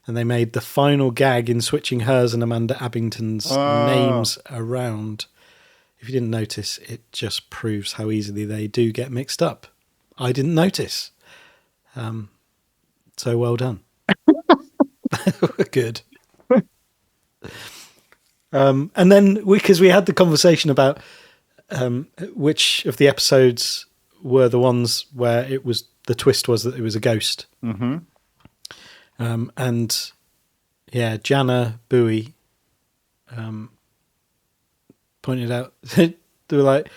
And they made the final gag in switching hers and Amanda Abington's names around. If you didn't notice, it just proves how easily they do get mixed up. I didn't notice. So well done. Good. And then, because we had the conversation about which of the episodes were the ones where it was the twist was that it was a ghost. Mm-hmm. And yeah, Jana Bowie pointed out, they were like,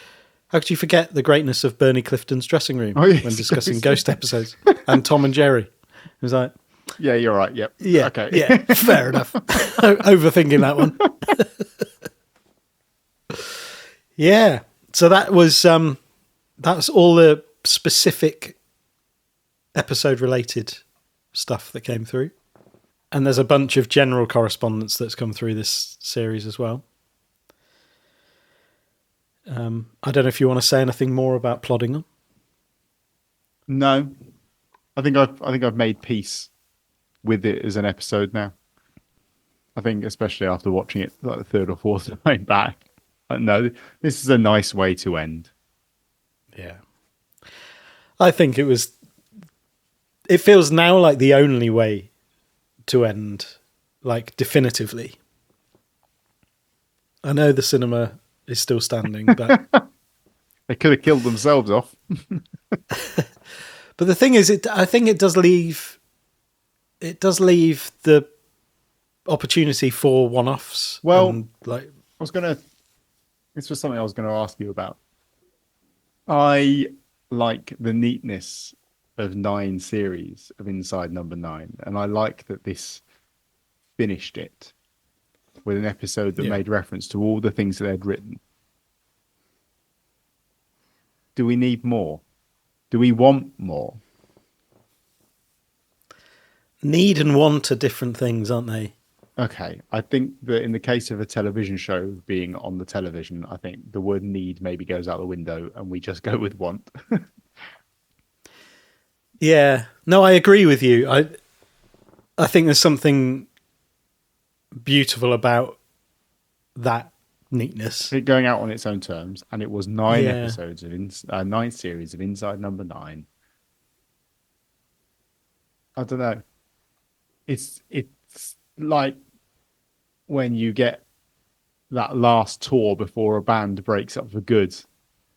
how could you forget the greatness of Bernie Clifton's dressing room when discussing ghost episodes? And Tom and Jerry. It was like, yeah, you're right. Yep. Yeah. Okay. Yeah. Fair enough. Overthinking that one. Yeah. So that was all the specific episode related stuff that came through. And there's a bunch of general correspondence that's come through this series as well. I don't know if you want to say anything more about plodding them. No, I think I've made peace with it as an episode now. I think, especially after watching it like the third or fourth time back, no, this is a nice way to end. Yeah, I think it was. It feels now like the only way to end, like definitively. I know the cinema is still standing, but they could have killed themselves off. But the thing is, I think it does leave the opportunity for one-offs. Well, like this was something I was going to ask you about. I like the neatness of 9 series of Inside Number 9, and I like that this finished it with an episode that Yeah. made reference to all the things that they'd written. Do we need more? Do we want more? Need and want are different things, aren't they? Okay, I think that in the case of a television show being on the television, I think the word need maybe goes out the window and we just go with want. Yeah. No, I agree with you. I think there's something beautiful about that neatness. It going out on its own terms, and it was 9 Yeah. episodes of 9 series of Inside Number 9. I don't know. It's like when you get that last tour before a band breaks up for good,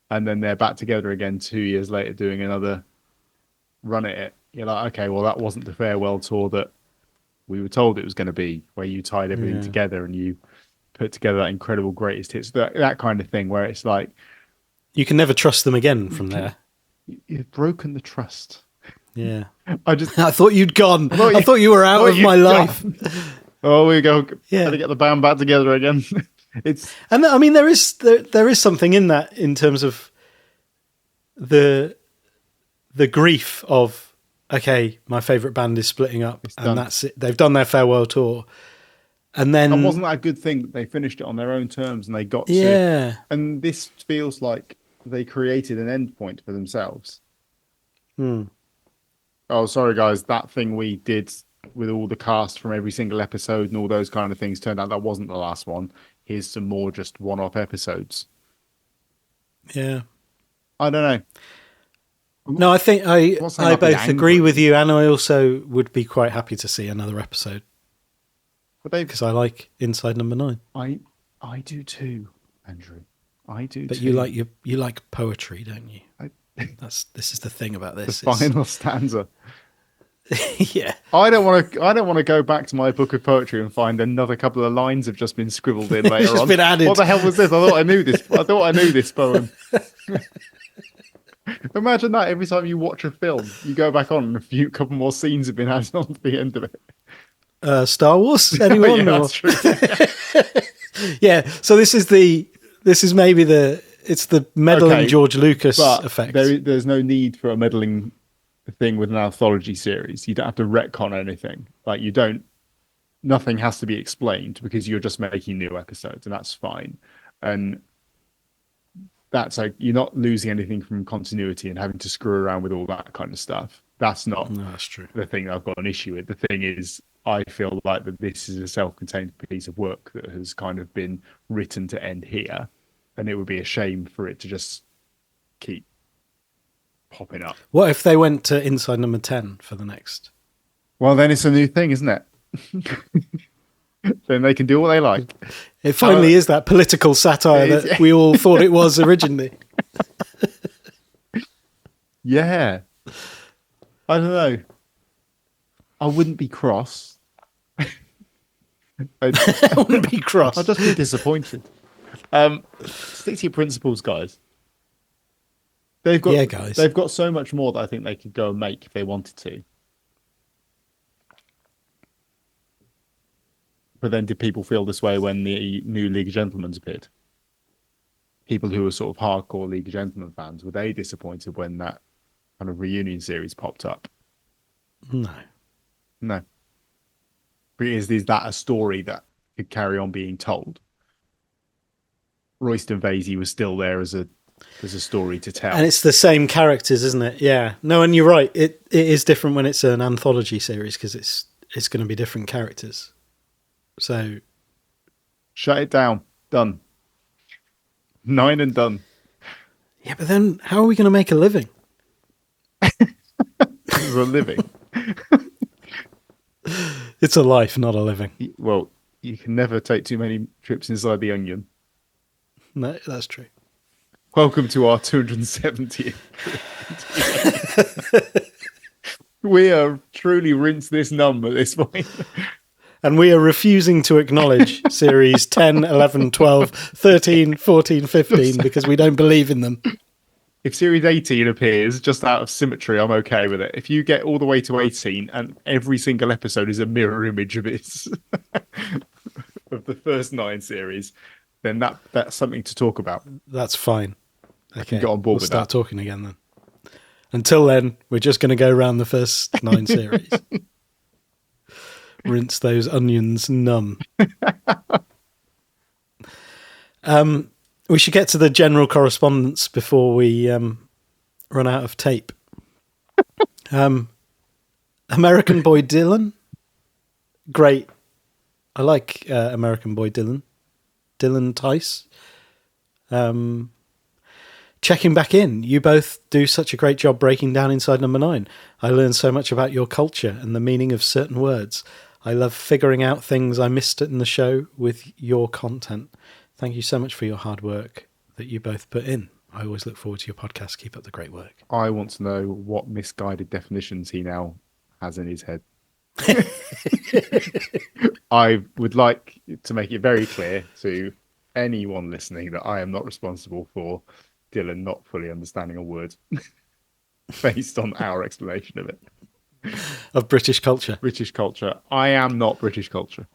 and then they're back together again 2 years later doing another run at it. You're like, okay, well, that wasn't the farewell tour that we were told it was going to be, where you tied everything together and you put together that incredible greatest hits, that kind of thing, where it's like You can never trust them again from there. you've broken the trust. Yeah. I thought you'd gone. I thought you were out of my life. Oh, we go. Yeah. Gotta get the band back together again. And I mean, there is something in that in terms of the grief of, okay, my favourite band is splitting up and that's it. They've done their farewell tour. And then... And wasn't that a good thing that they finished it on their own terms and they got to... And this feels like they created an endpoint for themselves. Oh, sorry, guys. That thing we did with all the cast from every single episode and all those kind of things turned out that wasn't the last one. Here's some more just one-off episodes. Yeah. I don't know. No, I think I both agree angry. with you, and I also would be quite happy to see another episode But because I like Inside Number 9. I do too, Andrew. I do. But too. you like poetry, don't you? This is the thing about this. The final stanza. Yeah. I don't want to go back to my book of poetry and find another couple of lines have just been scribbled in later Just on. been added. What the hell was this? I thought I knew this. I thought I knew this poem. Imagine that every time you watch a film, you go back on and a couple more scenes have been added on to the end of it. Star Wars? Anyone? Yeah, that's true. Yeah. So this is maybe it's the meddling George Lucas effect. There's no need for a meddling thing with an anthology series. You don't have to retcon anything. Like nothing has to be explained because you're just making new episodes, and that's fine. And that's like you're not losing anything from continuity and having to screw around with all that kind of stuff. That's true. The thing that I've got an issue with. The thing is, I feel like that this is a self-contained piece of work that has kind of been written to end here, and it would be a shame for it to just keep popping up. What if they went to Inside Number 10 for the next? Well, then it's a new thing, isn't it? Then they can do what they like. It finally is that political satire that we all thought it was originally. Yeah. I don't know. I wouldn't be cross. I wouldn't be cross. I'd just be disappointed. Stick to your principles, guys. They've got so much more that I think they could go and make if they wanted to. But then did people feel this way when the new League of Gentlemen appeared? People who were sort of hardcore League of Gentlemen fans, were they disappointed when that kind of reunion series popped up? No. But is that a story that could carry on being told? Royston Vasey was still there as a story to tell. And it's the same characters, isn't it? Yeah. No, and you're right. It is different when it's an anthology series because it's going to be different characters. So shut it down. Done. 9 and done. Yeah, but then how are we going to make a living? For a living. It's a life, not a living. Well, you can never take too many trips inside the onion. No, that's true. Welcome to our 270th. We are truly rinsed this number at this point. And we are refusing to acknowledge series 10, 11, 12, 13, 14, 15 because we don't believe in them. If Series 18 appears just out of symmetry, I'm okay with it. If you get all the way to 18 and every single episode is a mirror image of its of the first 9 series, then that's something to talk about. That's fine. Okay, I can get on board we'll with start that. talking again then. Until then, we're just going to go around the first 9 series. Rinse those onions numb. We should get to the general correspondence before we run out of tape. American Boy Dylan. Great. I like American Boy Dylan. Dylan Tice. Checking back in. You both do such a great job breaking down Inside Number 9. I learned so much about your culture and the meaning of certain words. I love figuring out things I missed in the show with your content. Thank you so much for your hard work that you both put in. I always look forward to your podcast. Keep up the great work. I want to know what misguided definitions he now has in his head. I would like to make it very clear to anyone listening that I am not responsible for Dylan not fully understanding a word based on our explanation of it. Of British culture. British culture. I am not British culture.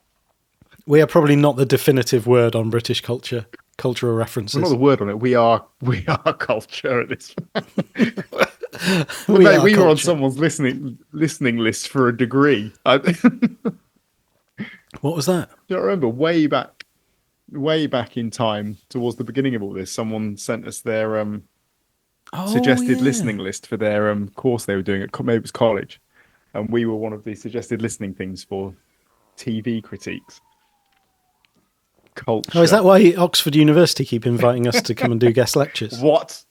We are probably not the definitive word on British culture, cultural references. We're not the word on it. We are culture at this point. we were on someone's listening list for a degree. What was that? Do you remember way back in time, towards the beginning of all this, someone sent us their suggested listening list for their course they were doing at maybe it was college, and we were one of the suggested listening things for TV critiques. Culture. Oh, is that why Oxford University keep inviting us to come and do guest lectures? What?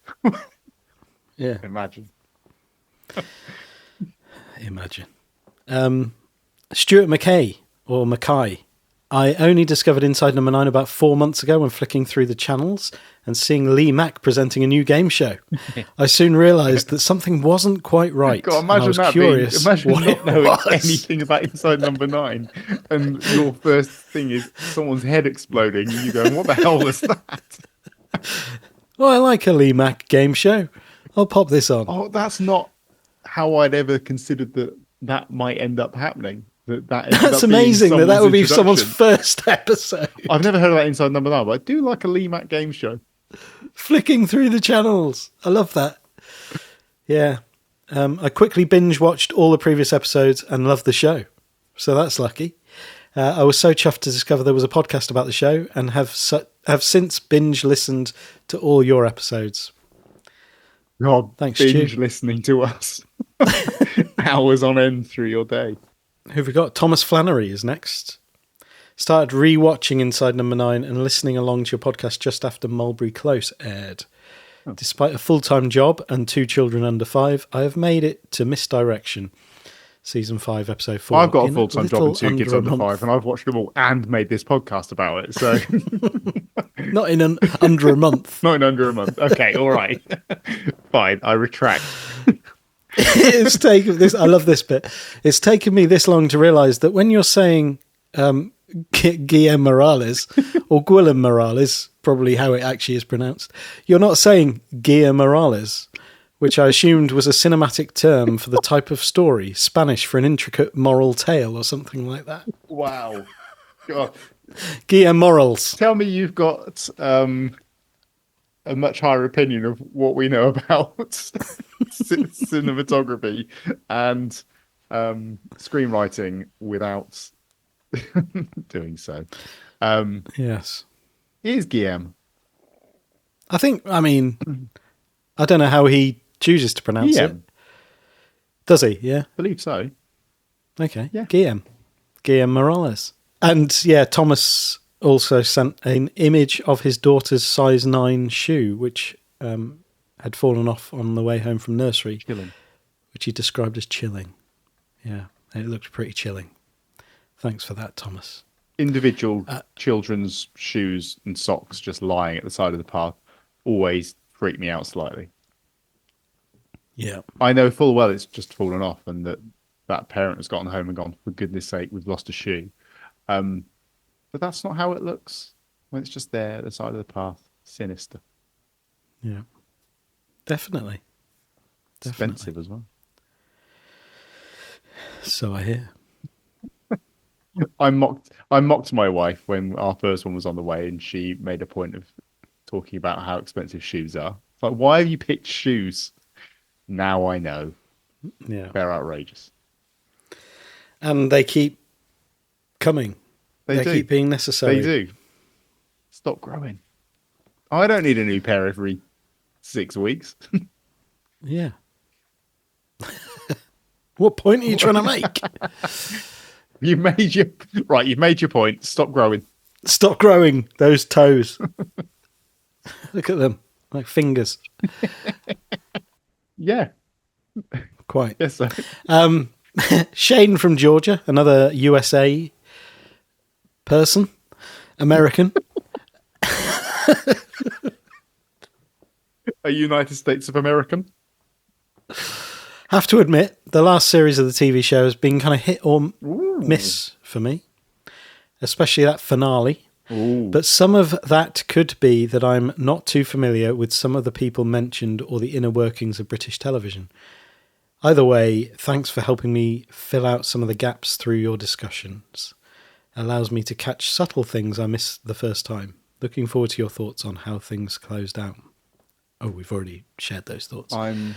Yeah. Imagine. Stuart McKay, or Mackay. I only discovered Inside Number 9 about 4 months ago when flicking through the channels and seeing Lee Mack presenting a new game show. I soon realised that something wasn't quite right. God, imagine I was that curious imagine what not knowing was. anything about Inside Number 9, and your first thing is someone's head exploding, and you going, "What the hell was that?" Well, I like a Lee Mack game show. I'll pop this on. Oh, that's not how I'd ever considered that might end up happening. That's amazing that would be someone's first episode. I've never heard of that Inside Number 9, but I do like a Lee Mack game show. Flicking through the channels. I love that. Yeah. I quickly binge watched all the previous episodes and loved the show. So that's lucky. I was so chuffed to discover there was a podcast about the show and have since binge listened to all your episodes. God, thanks, binge Stu. Listening to us hours on end through your day. Who've we got? Thomas Flannery is next. Started re-watching Inside Number 9 and listening along to your podcast just after Mulberry Close aired. Oh. Despite a full-time job and 2 children under 5, I have made it to Misdirection. Season 5, episode 4. I've got a full-time job and 2 kids under 5, and I've watched them all and made this podcast about it. So Not in under a month. Not in under a month. Okay, all right. Fine, I retract. It's taken this. I love this bit. It's taken me this long to realise that when you're saying Guillem Morales or Guillem Morales, probably how it actually is pronounced, you're not saying Guillem Morales, which I assumed was a cinematic term for the type of story, Spanish for an intricate moral tale or something like that. Wow. God. Guillem Morals. Tell me you've got a much higher opinion of what we know about cinematography and screenwriting without doing so. Yes. Is Guillem? I don't know how he chooses to pronounce it. Does he? Yeah. I believe so. Okay. Yeah. Guillem Morales. And yeah, Thomas also sent an image of his daughter's size 9 shoe, which had fallen off on the way home from nursery. Chilling. Which he described as chilling. Yeah, it looked pretty chilling. Thanks for that, Thomas. Individual children's shoes and socks just lying at the side of the path always freak me out slightly. Yeah. I know full well it's just fallen off and that parent has gotten home and gone, for goodness sake, we've lost a shoe. But that's not how it looks when it's just there at the side of the path. Sinister. Yeah. Definitely. Expensive as well. So I hear. I mocked my wife when our first one was on the way, and she made a point of talking about how expensive shoes are. It's like, why have you picked shoes? Now I know. Yeah. They're outrageous. And they keep coming. They do. keep being necessary. They do. Stop growing. I don't need a new pair every 6 weeks. Yeah. What point are you trying to make? You've made your point. Stop growing. Stop growing those toes. Look at them, like fingers. Yeah. Quite. Yes, sir. Shane from Georgia, another USA person, American. A United States of American. Have to admit, the last series of the TV show has been kind of hit or miss for me, especially that finale. Ooh. But some of that could be that I'm not too familiar with some of the people mentioned or the inner workings of British television. Either way, thanks for helping me fill out some of the gaps through your discussions. Allows me to catch subtle things I missed the first time. Looking forward to your thoughts on how things closed out. Oh, we've already shared those thoughts. I'm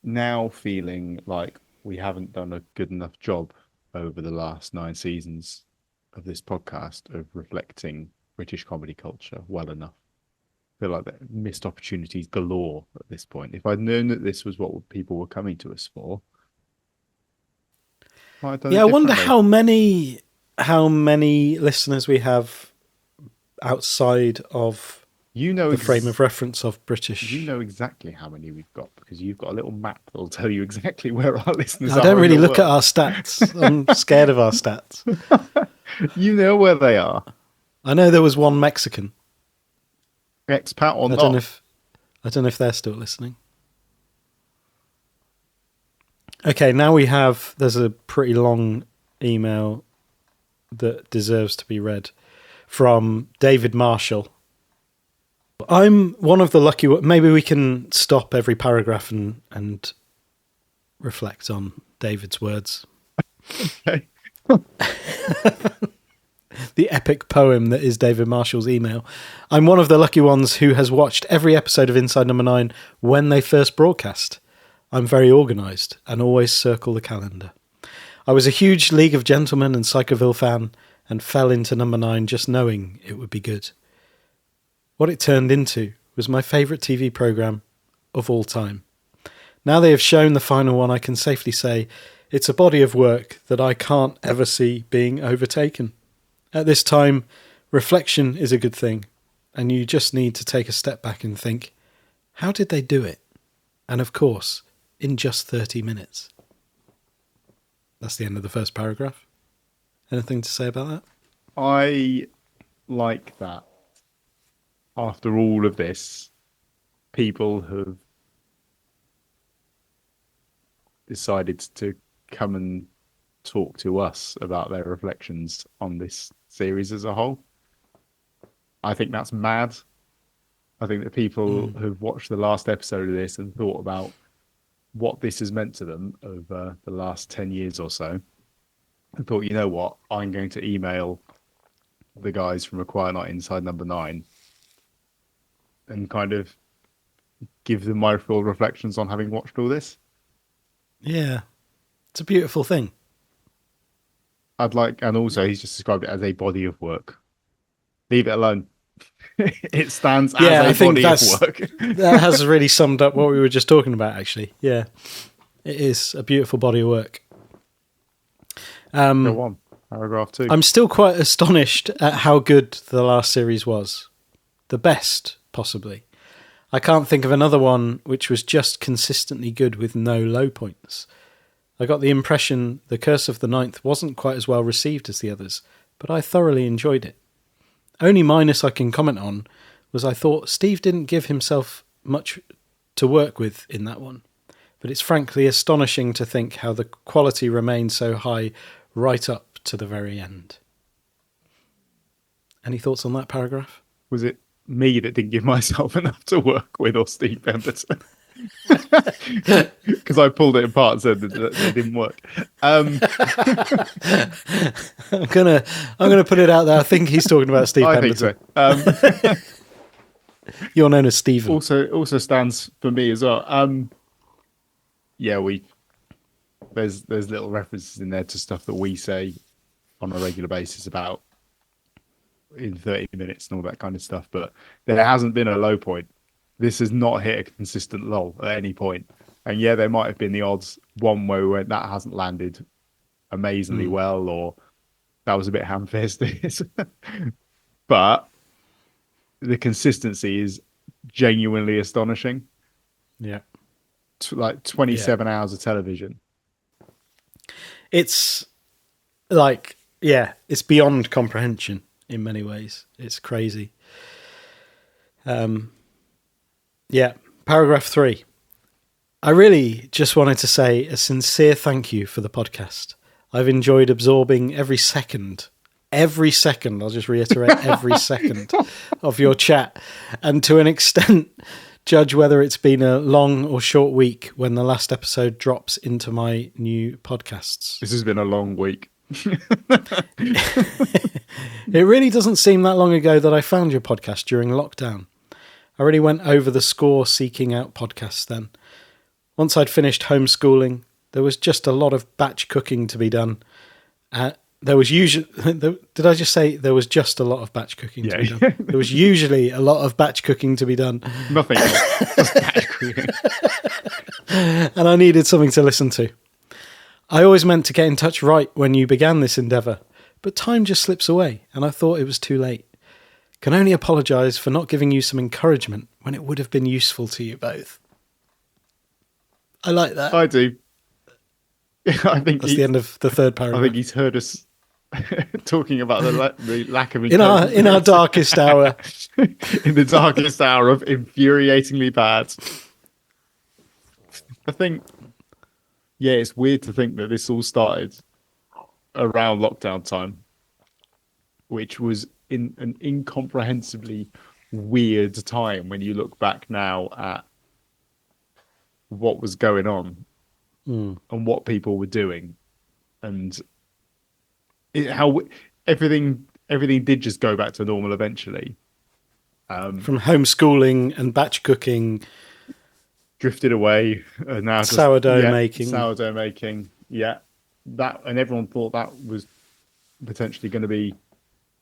now feeling like we haven't done a good enough job over the last 9 seasons of this podcast of reflecting British comedy culture well enough. I feel like that missed opportunities galore at this point. If I'd known that this was what people were coming to us for, I wonder how many listeners we have outside of the frame of reference of British. You know exactly how many we've got because you've got a little map that'll tell you exactly where our listeners are. I don't really look at our stats. I'm scared of our stats. You know where they are. I know there was one Mexican. Expat or not. I don't know if they're still listening. Okay, now there's a pretty long email that deserves to be read from David Marshall. I'm one of the lucky ones. Maybe we can stop every paragraph and reflect on David's words. Okay. The epic poem that is David Marshall's email. I'm one of the lucky ones who has watched every episode of Inside Number 9 when they first broadcast. I'm very organised and always circle the calendar. I was a huge League of Gentlemen and Psychoville fan and fell into Number 9 just knowing it would be good. What it turned into was my favourite TV programme of all time. Now they have shown the final one, I can safely say it's a body of work that I can't ever see being overtaken. At this time, reflection is a good thing, and you just need to take a step back and think, how did they do it? And of course, in just 30 minutes. That's the end of the first paragraph. Anything to say about that? I like that. After all of this, people have decided to come and talk to us about their reflections on this series as a whole. I think that's mad. I think that people have watched the last episode of this and thought about what this has meant to them over the last 10 years or so and thought, you know what, I'm going to email the guys from A Quiet Night Inside Number 9 and kind of give them my full reflections on having watched all this. Yeah, it's a beautiful thing. And also he's just described it as a body of work. Leave it alone. It stands as a body of work. That has really summed up what we were just talking about, actually. Yeah, it is a beautiful body of work. Go on, paragraph 2. I'm still quite astonished at how good the last series was. The best, possibly. I can't think of another one which was just consistently good with no low points. I got the impression The Curse of the Ninth wasn't quite as well received as the others, but I thoroughly enjoyed it. Only minus I can comment on was I thought Steve didn't give himself much to work with in that one. But it's frankly astonishing to think how the quality remained so high right up to the very end. Any thoughts on that paragraph? Was it me that didn't give myself enough to work with, or Steve Pemberton? Because I pulled it apart and said that it didn't work. I'm gonna put it out there. I think he's talking about Steve I Pemberton. think so. You're known as Stephen. Also stands for me as well. Yeah, there's little references in there to stuff that we say on a regular basis about in 30 minutes and all that kind of stuff, but there hasn't been a low point. This has not hit a consistent lull at any point. And yeah, there might have been the odds one where we went, that hasn't landed amazingly well, or that was a bit ham-fisted. But the consistency is genuinely astonishing. Yeah. Like 27 hours of television. It's like, yeah, it's beyond comprehension in many ways. It's crazy. Yeah, paragraph 3. I really just wanted to say a sincere thank you for the podcast. I've enjoyed absorbing every second, I'll just reiterate, every second of your chat, and to an extent judge whether it's been a long or short week when the last episode drops into my new podcasts. This has been a long week. It really doesn't seem that long ago that I found your podcast during lockdown. I really went over the score seeking out podcasts then. Once I'd finished homeschooling, there was just a lot of batch cooking to be done. There was usually... Did I just say there was just a lot of batch cooking to be done? There was usually a lot of batch cooking to be done. Nothing else. Just batch cooking. And I needed something to listen to. I always meant to get in touch right when you began this endeavour, but time just slips away, and I thought it was too late. Can only apologise for not giving you some encouragement when it would have been useful to you both. I like that. I do. I think that's the end of the third paragraph. I think he's heard us talking about the lack of in our darkest hour, in the darkest hour of infuriatingly bad. I think, yeah, it's weird to think that this all started around lockdown time, which was in an incomprehensibly weird time when you look back now at what was going on and what people were doing, and how everything did just go back to normal eventually. From homeschooling and batch cooking, drifted away, and now sourdough making. Yeah, that, and everyone thought that was potentially going to be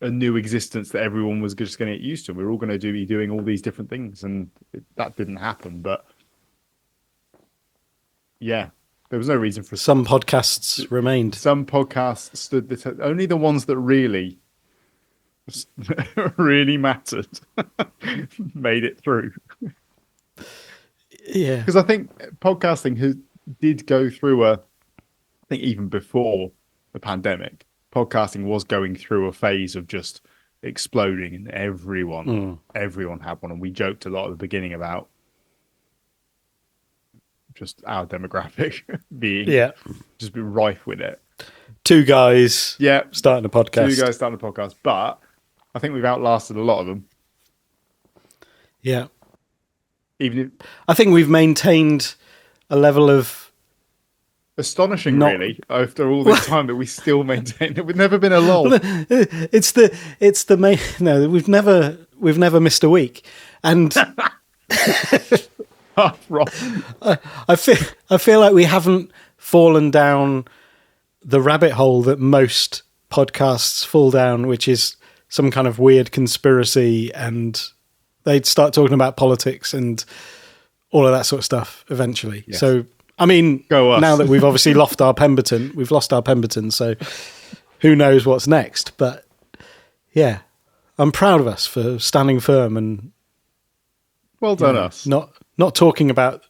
a new existence that everyone was just going to get used to. We were all going to be doing all these different things, and that didn't happen. But yeah, there was no reason for some podcasts remained. Some podcasts stood the test. Only the ones that really mattered made it through. Yeah, because I think podcasting did go through I think even before the pandemic, podcasting was going through a phase of just exploding, and everyone had one. And we joked a lot at the beginning about just our demographic being just be rife with it. Two guys starting a podcast. But I think we've outlasted a lot of them. Yeah. I think we've maintained a level of really, after all this time, that we still maintain that we've never been a lull. It's the main. No, we've never missed a week, and I feel like we haven't fallen down the rabbit hole that most podcasts fall down, which is some kind of weird conspiracy, and they'd start talking about politics and all of that sort of stuff eventually. Yes. So, I mean, now that we've obviously lost our Pemberton, so who knows what's next. But yeah, I'm proud of us for standing firm and well done us. Not talking about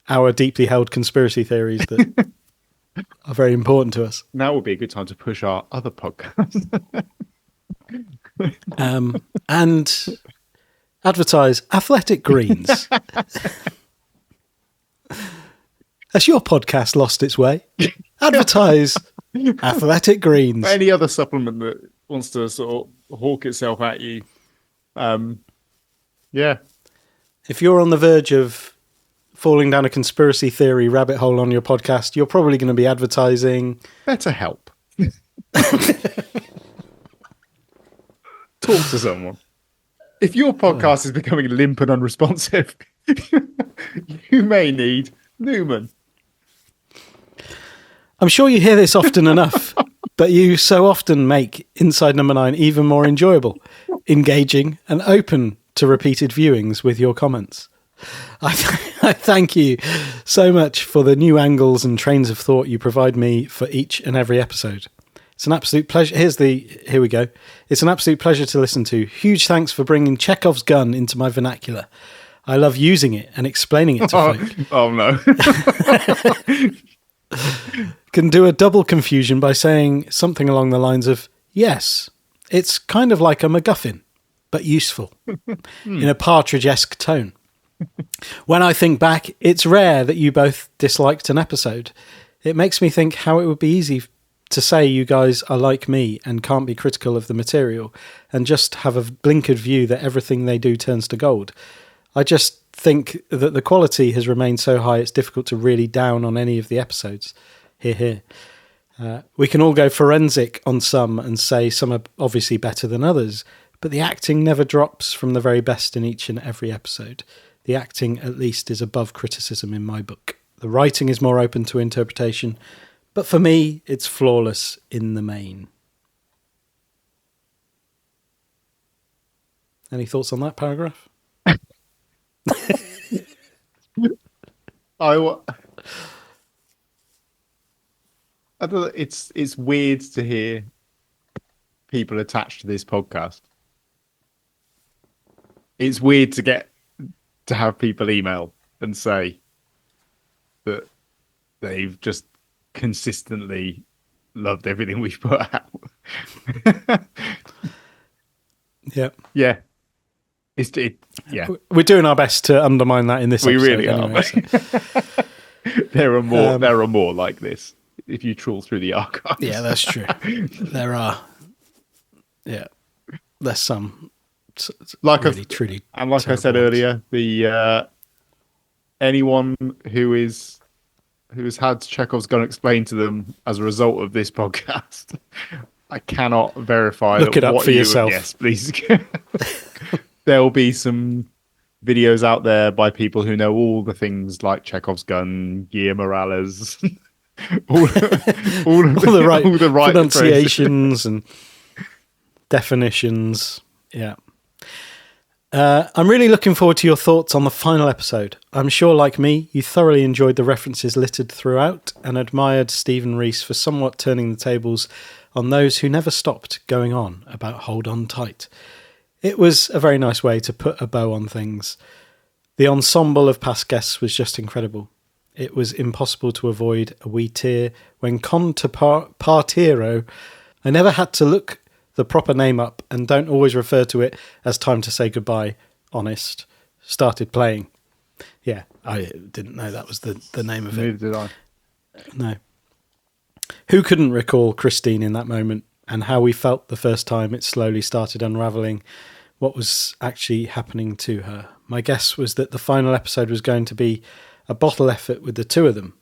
our deeply held conspiracy theories that are very important to us. Now would be a good time to push our other podcast. And advertise Athletic Greens. Has your podcast lost its way? Advertise Athletic Greens. Any other supplement that wants to sort of hawk itself at you. Yeah. If you're on the verge of falling down a conspiracy theory rabbit hole on your podcast, you're probably going to be advertising BetterHelp. Talk to someone. If your podcast is becoming limp and unresponsive, you may need Newman. I'm sure you hear this often enough, but you so often make Inside Number 9 even more enjoyable, engaging, and open to repeated viewings with your comments. I thank you so much for the new angles and trains of thought you provide me for each and every episode. It's an absolute pleasure. Here we go. It's an absolute pleasure to listen to. Huge thanks for bringing Chekhov's gun into my vernacular. I love using it and explaining it to folk. Oh no. Can do a double confusion by saying something along the lines of, yes, it's kind of like a MacGuffin, but useful, in a Partridge-esque tone. When I think back, it's rare that you both disliked an episode. It makes me think how it would be easy to say you guys are like me and can't be critical of the material and just have a blinkered view that everything they do turns to gold. I just think that the quality has remained so high it's difficult to really down on any of the episodes. Hear. We can all go forensic on some and say some are obviously better than others, but the acting never drops from the very best in each and every episode. The acting, at least, is above criticism in my book. The writing is more open to interpretation, but for me, it's flawless in the main. Any thoughts on that paragraph? I don't know, it's weird to hear people attached to this podcast. It's weird to have people email and say that they've just consistently loved everything we've put out. Yeah. Yeah. We're doing our best to undermine that in this episode. We really anyway, are. So. There are more like this if you trawl through the archives. Yeah, that's true. There are. Yeah. There's some really, truly. And like I said earlier, the anyone who has had Chekhov's gun explained to them as a result of this podcast, I cannot verify. Look it up for yourself. Yes, please. There'll be some videos out there by people who know all the things like Chekhov's gun, Guillermo Morales, all the right pronunciations and definitions. Yeah. I'm really looking forward to your thoughts on the final episode. I'm sure, like me, you thoroughly enjoyed the references littered throughout and admired Stephen Rees for somewhat turning the tables on those who never stopped going on about Hold On Tight. It was a very nice way to put a bow on things. The ensemble of past guests was just incredible. It was impossible to avoid a wee tear when Con to Partiro, I never had to look the proper name up and don't always refer to it as Time to Say Goodbye, honest, started playing. Yeah, I didn't know that was the name of it. Neither did I. No. Who couldn't recall Christine in that moment and how we felt the first time it slowly started unravelling what was actually happening to her? My guess was that the final episode was going to be a bottle effort with the two of them.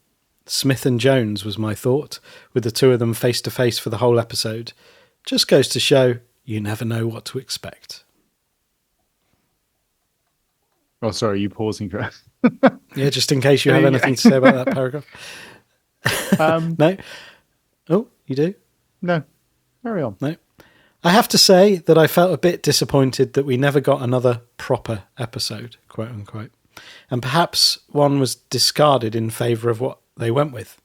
Smith and Jones was my thought, with the two of them face to face for the whole episode. Just goes to show you never know what to expect. Oh, sorry, you pausing for Yeah, just in case you have anything to say about that paragraph. No? Oh, you do? No. Carry on. No. I have to say that I felt a bit disappointed that we never got another proper episode, quote unquote. And perhaps one was discarded in favour of what they went with.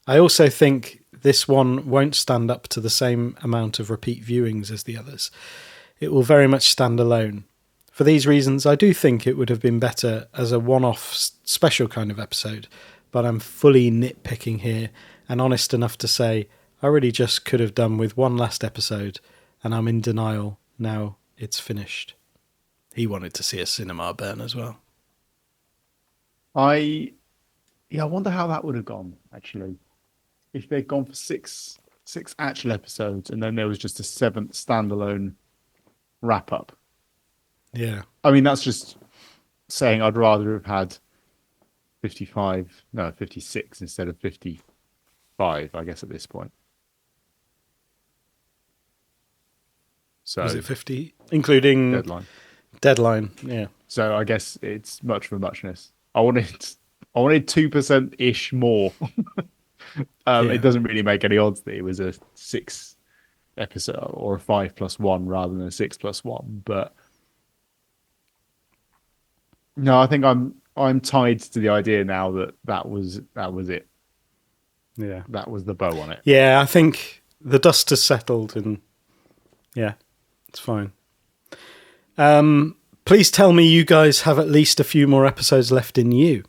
I also think this one won't stand up to the same amount of repeat viewings as the others. It will very much stand alone. For these reasons, I do think it would have been better as a one-off special kind of episode, but I'm fully nitpicking here and honest enough to say I really just could have done with one last episode, and I'm in denial now it's finished. He wanted to see a cinema burn as well. I wonder how that would have gone, actually. If they'd gone for six actual episodes and then there was just a seventh standalone wrap-up. Yeah. I mean, that's just saying I'd rather have had 55, no, 56 instead of 55, I guess, at this point. So Was it 50, including Deadline? Yeah. So I guess it's much for muchness. I wanted 2% ish more. It doesn't really make any odds that it was a 6 episode or a 5+1 rather than a 6+1. But no, I think I'm tied to the idea now that was it. Yeah, that was the bow on it. Yeah, I think the dust has settled, and yeah, it's fine. Please tell me you guys have at least a few more episodes left in you.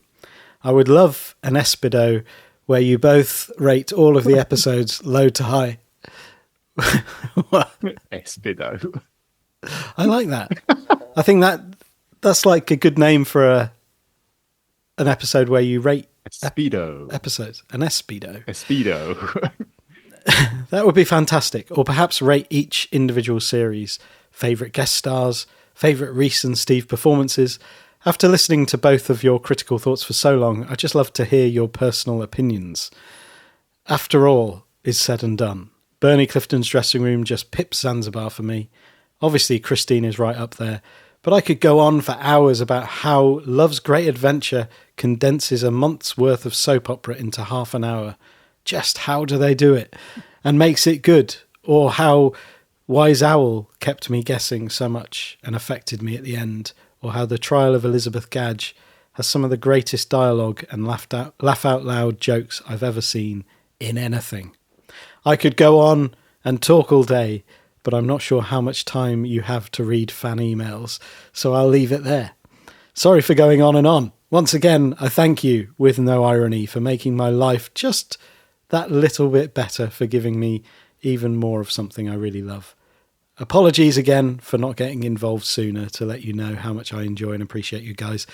I would love an Espido where you both rate all of the episodes low to high. Espido. I like that. I think that's like a good name for an episode where you rate episodes. An Espido. Espido. That would be fantastic. Or perhaps rate each individual series, favourite guest stars, favourite Reese and Steve performances. After listening to both of your critical thoughts for so long, I'd just love to hear your personal opinions. After all is said and done, Bernie Clifton's dressing room just pips Zanzibar for me. Obviously, Christine is right up there, but I could go on for hours about how Love's Great Adventure condenses a month's worth of soap opera into half an hour. Just how do they do it? And makes it good. Or how Wise Owl kept me guessing so much and affected me at the end. Or how The Trial of Elizabeth Gadge has some of the greatest dialogue and laugh out loud jokes I've ever seen in anything. I could go on and talk all day, but I'm not sure how much time you have to read fan emails, so I'll leave it there. Sorry for going on and on. Once again, I thank you, with no irony, for making my life just that little bit better, for giving me even more of something I really love. Apologies again for not getting involved sooner to let you know how much I enjoy and appreciate you guys.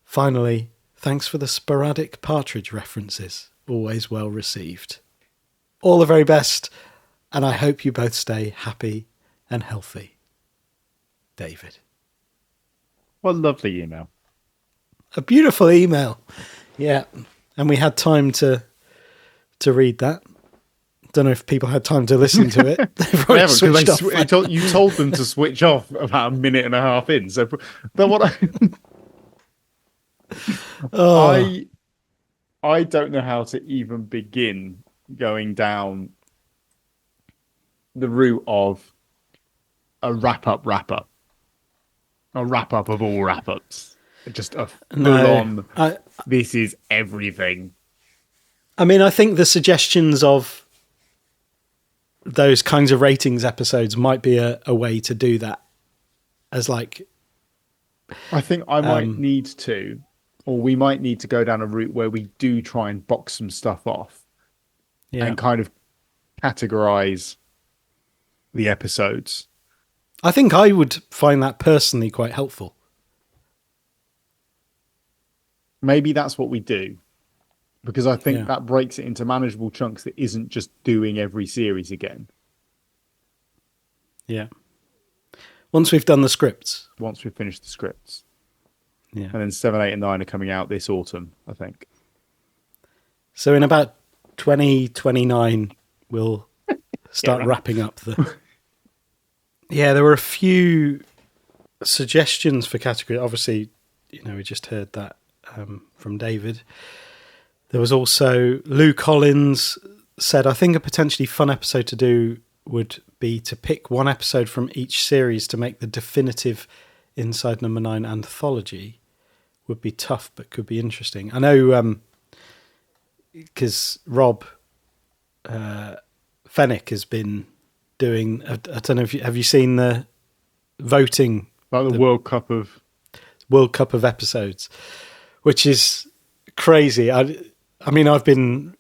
Finally, thanks for the sporadic Partridge references. Always well received. All the very best, and I hope you both stay happy and healthy. David. What a lovely email. A beautiful email. Yeah. And we had time to read that. Don't know if people had time to listen to it. They've probably switched off. You told them to switch off about a minute and a half in. So, but what I don't know how to even begin going down the route of a wrap-up, a wrap-up of all wrap-ups. Just a full-on, this is everything. I mean, I think the suggestions of those kinds of ratings episodes might be a way to do that. As like, I think I might need to, or we might need to go down a route where we do try and box some stuff off and kind of categorize the episodes. I think I would find that personally quite helpful. Maybe that's what we do, because I think that breaks it into manageable chunks that isn't just doing every series again. Yeah. Once we've done the scripts. Once we've finished the scripts. Yeah. And then 7, 8, and 9 are coming out this autumn, I think. So in about 2029, we'll start wrapping up the... Yeah, there were a few suggestions for category. Obviously, we just heard that from David. There was also Lou Collins said, I think a potentially fun episode to do would be to pick one episode from each series to make the definitive Inside Number 9 anthology. Would be tough, but could be interesting. I know because Rob Fennick has been doing, I don't know if have you seen the voting? Like the World Cup of episodes, which is crazy. I mean, I've been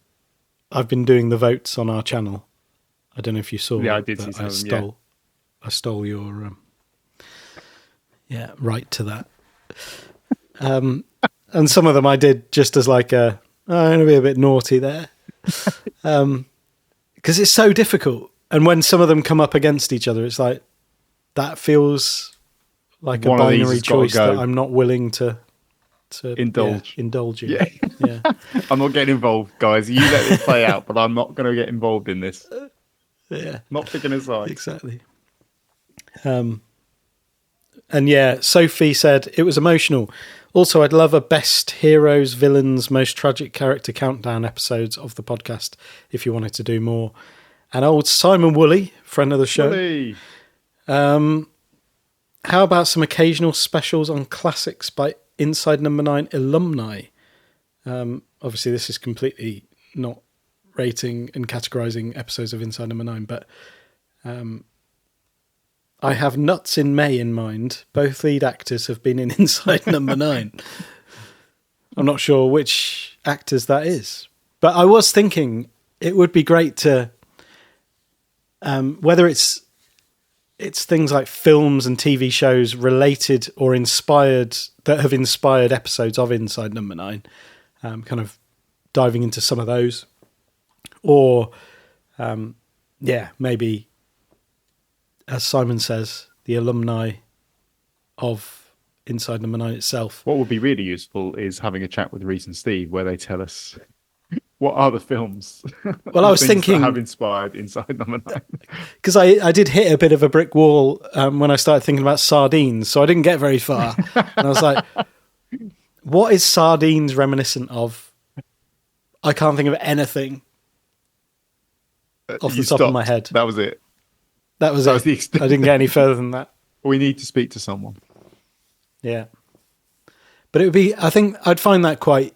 doing the votes on our channel. I don't know if you saw. Yeah, I did see some. I stole your right to that. And some of them I did just as like I'm going to be a bit naughty there, because it's so difficult. And when some of them come up against each other, it's like that feels like a binary choice that I'm not willing to to indulge you. Yeah. Yeah. I'm not getting involved, guys. You let this play out, but I'm not going to get involved in this. Yeah. Not picking a side. Exactly. And yeah, Sophie said it was emotional. Also, I'd love a best heroes, villains, most tragic character countdown episodes of the podcast if you wanted to do more. And old Simon Woolley, friend of the show. Woolley. How about some occasional specials on classics by Inside Number 9 alumni? Obviously, this is completely not rating and categorising episodes of Inside Number 9, but I have Nuts in May in mind. Both lead actors have been in Inside Number 9. I'm not sure which actors that is. But I was thinking it would be great to, whether it's things like films and TV shows related or inspired, that have inspired episodes of Inside Number 9, kind of diving into some of those. Or, maybe, as Simon says, the alumni of Inside Number 9 itself. What would be really useful is having a chat with Reese and Steve where they tell us what are the films Well, I was thinking that have inspired Inside Number 9. Because I did hit a bit of a brick wall when I started thinking about sardines, so I didn't get very far. And I was like, what is sardines reminiscent of? I can't think of anything off the top of my head. That was it. That was the extent. I didn't get any further than that. We need to speak to someone. Yeah. But it would be, I think I'd find that quite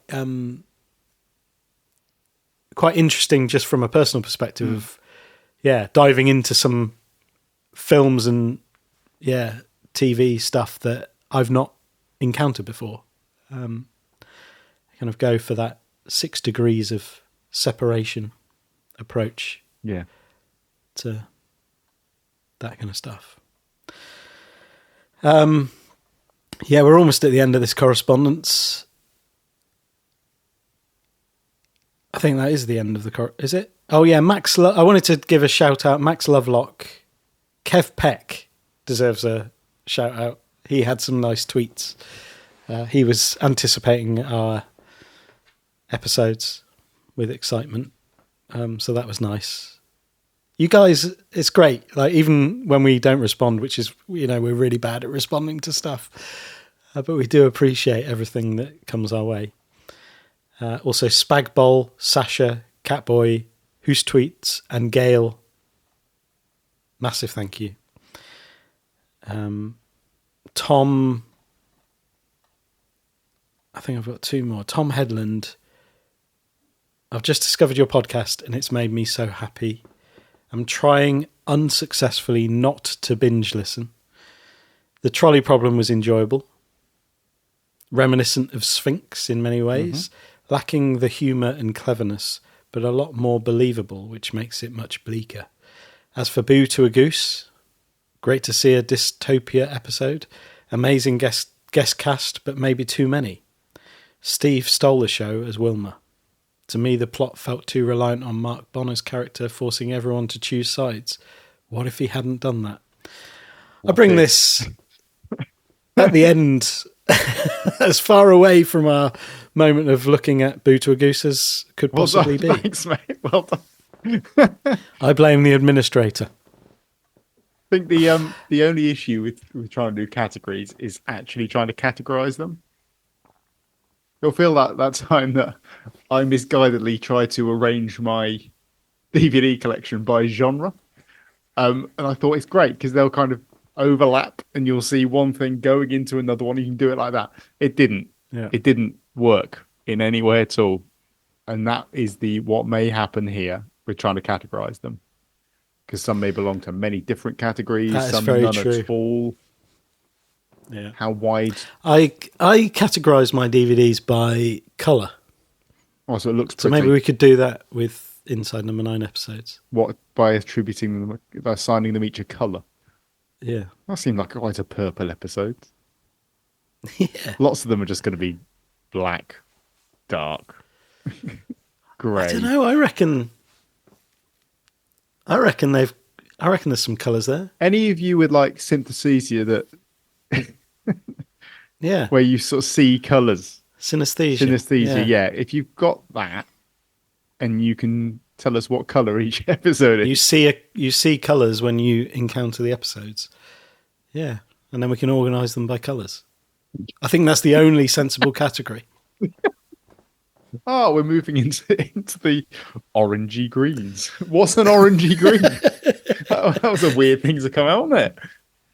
interesting just from a personal perspective of, diving into some films and, TV stuff that I've not encountered before. Kind of go for that 6 degrees of separation approach. Yeah. To that kind of stuff. We're almost at the end of this correspondence. I think that is the end of the is it? Oh yeah, Max. I wanted to give a shout out. Max Lovelock, Kev Peck deserves a shout out. He had some nice tweets. He was anticipating our episodes with excitement, so that was nice. You guys, it's great. Like even when we don't respond, which is we're really bad at responding to stuff, but we do appreciate everything that comes our way. Also, Spagbowl, Sasha, Catboy, Who's Tweets, and Gail. Massive thank you. Tom, I think I've got 2 more. Tom Headland. I've just discovered your podcast and it's made me so happy. I'm trying unsuccessfully not to binge listen. The trolley problem was enjoyable. Reminiscent of Sphinx in many ways. Lacking the humour and cleverness, but a lot more believable, which makes it much bleaker. As for Boo to a Goose, great to see a dystopia episode. Amazing guest cast, but maybe too many. Steve stole the show as Wilma. To me, the plot felt too reliant on Mark Bonner's character, forcing everyone to choose sides. What if he hadn't done that? I bring this at the end as far away from our moment of looking at Boo to a Goose as could possibly be. Thanks, mate. Well done. I blame the administrator. I think the only issue with trying to do categories is actually trying to categorize them. You'll feel that time that I misguidedly tried to arrange my DVD collection by genre. And I thought it's great because they'll kind of overlap and you'll see one thing going into another one. You can do it like that. It didn't. Yeah. It didn't work in any way at all. And that is what may happen here with trying to categorize them. Because some may belong to many different categories. That is some very none true. at all. Yeah. How wide? I categorise my DVDs by colour. Oh, so it looks pretty. So maybe we could do that with Inside Number 9 episodes. What, by attributing them, by assigning them each a colour? Yeah. That seemed like quite a purple episode. Yeah. Lots of them are just going to be black, dark, grey. I don't know. I reckon there's some colours there. Any of you with like synesthesia that Yeah. where you sort of see colours Synesthesia. Yeah. If you've got that, and you can tell us what color each episode is, You see colours when you encounter the episodes. Yeah, and then we can organise them by colours. I think that's the only sensible category. we're moving into the orangey greens. What's an orangey green? that was a weird thing to come out, wasn't it?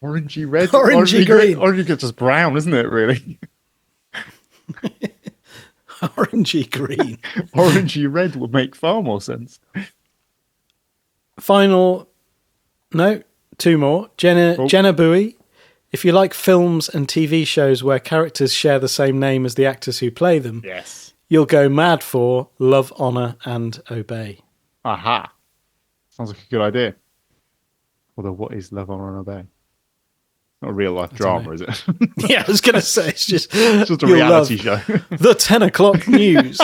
Orangey red, Orangey green. Orangey is just brown, isn't it? Really? Orangey green. Orangey red would make far more sense. Two more. Jenna Bowie. If you like films and TV shows where characters share the same name as the actors who play them, yes, you'll go mad for Love, Honor and Obey. Aha. Sounds like a good idea. Although, what is Love, Honor and Obey? Not a real life drama, is it? Yeah, I was going to say, it's just a reality show. The 10 o'clock news.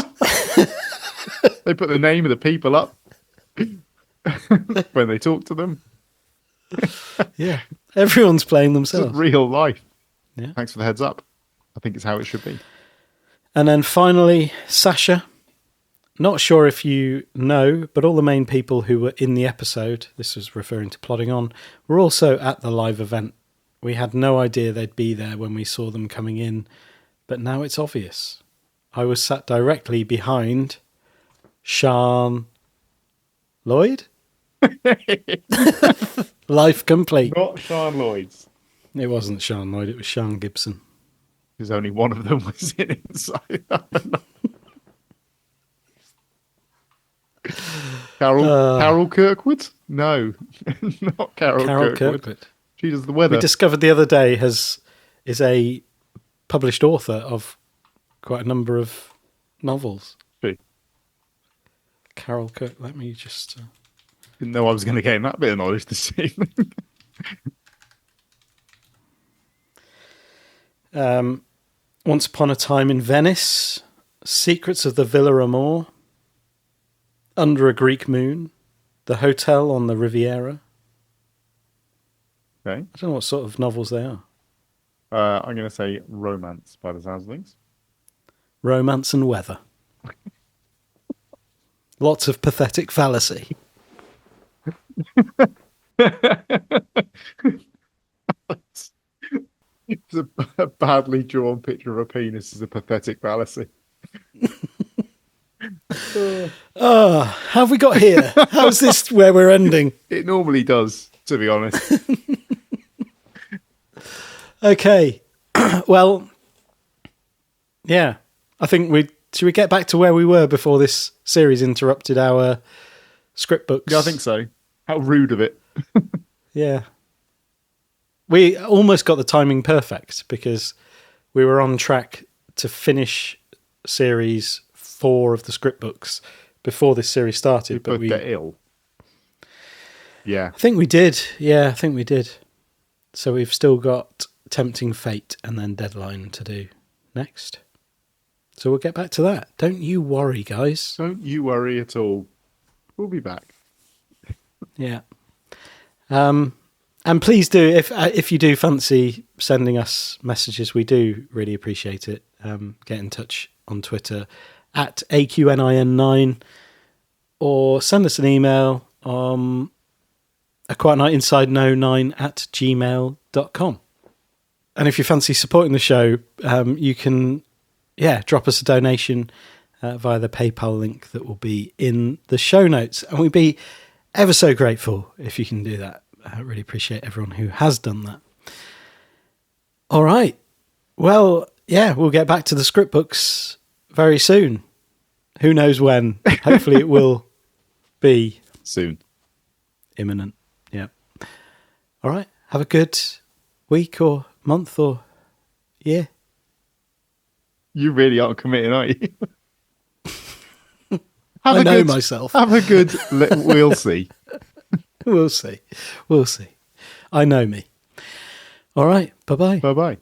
They put the name of the people up when they talk to them. Yeah, everyone's playing themselves. It's real life. Yeah. Thanks for the heads up. I think it's how it should be. And then finally, Sasha. Not sure if you know, but all the main people who were in the episode, this was referring to Plodding On, were also at the live event. We had no idea they'd be there when we saw them coming in, but now it's obvious. I was sat directly behind Sean Lloyd? Life complete. Not Sean Lloyd's. It wasn't Sean Lloyd, it was Sean Gibson. Because only one of them was inside. Carol Kirkwood? No, not Carol Kirkwood. She does the weather. We discovered the other day is a published author of quite a number of novels. Who? Carol Kirk. Let me just... Didn't know I was going to gain that bit of knowledge this evening. Once Upon a Time in Venice, Secrets of the Villa Amor, Under a Greek Moon, The Hotel on the Riviera. Okay. I don't know what sort of novels they are. I'm going to say romance by the sounds of things. Romance and weather. Lots of pathetic fallacy. It's a badly drawn picture of a penis is a pathetic fallacy. How have we got here? How's this where we're ending? It normally does, to be honest. Okay. Well, yeah. I think should we get back to where we were before this series interrupted our script books? Yeah, I think so. How rude of it. Yeah. We almost got the timing perfect because we were on track to finish series 4 of the script books before this series started. But they're ill. Yeah. I think we did. Yeah, I think we did. So we've still got Tempting Fate and then Deadline to do next. So we'll get back to that. Don't you worry, guys. Don't you worry at all. We'll be back. Yeah. And please do, if you do fancy sending us messages, we do really appreciate it. Get in touch on Twitter at AQNIN9 or send us an email on aquaticnightinsideKnow9@gmail.com. And if you fancy supporting the show, you can drop us a donation via the PayPal link that will be in the show notes. And we'd be ever so grateful if you can do that. I really appreciate everyone who has done that. All right. Well, yeah, we'll get back to the script books very soon. Who knows when? Hopefully it will be soon. Imminent. Yeah. All right. Have a good week or month or year. You really aren't committing, are you? I know myself. Have a good... We'll see. We'll see. We'll see. I know me. All right. Bye-bye. Bye-bye.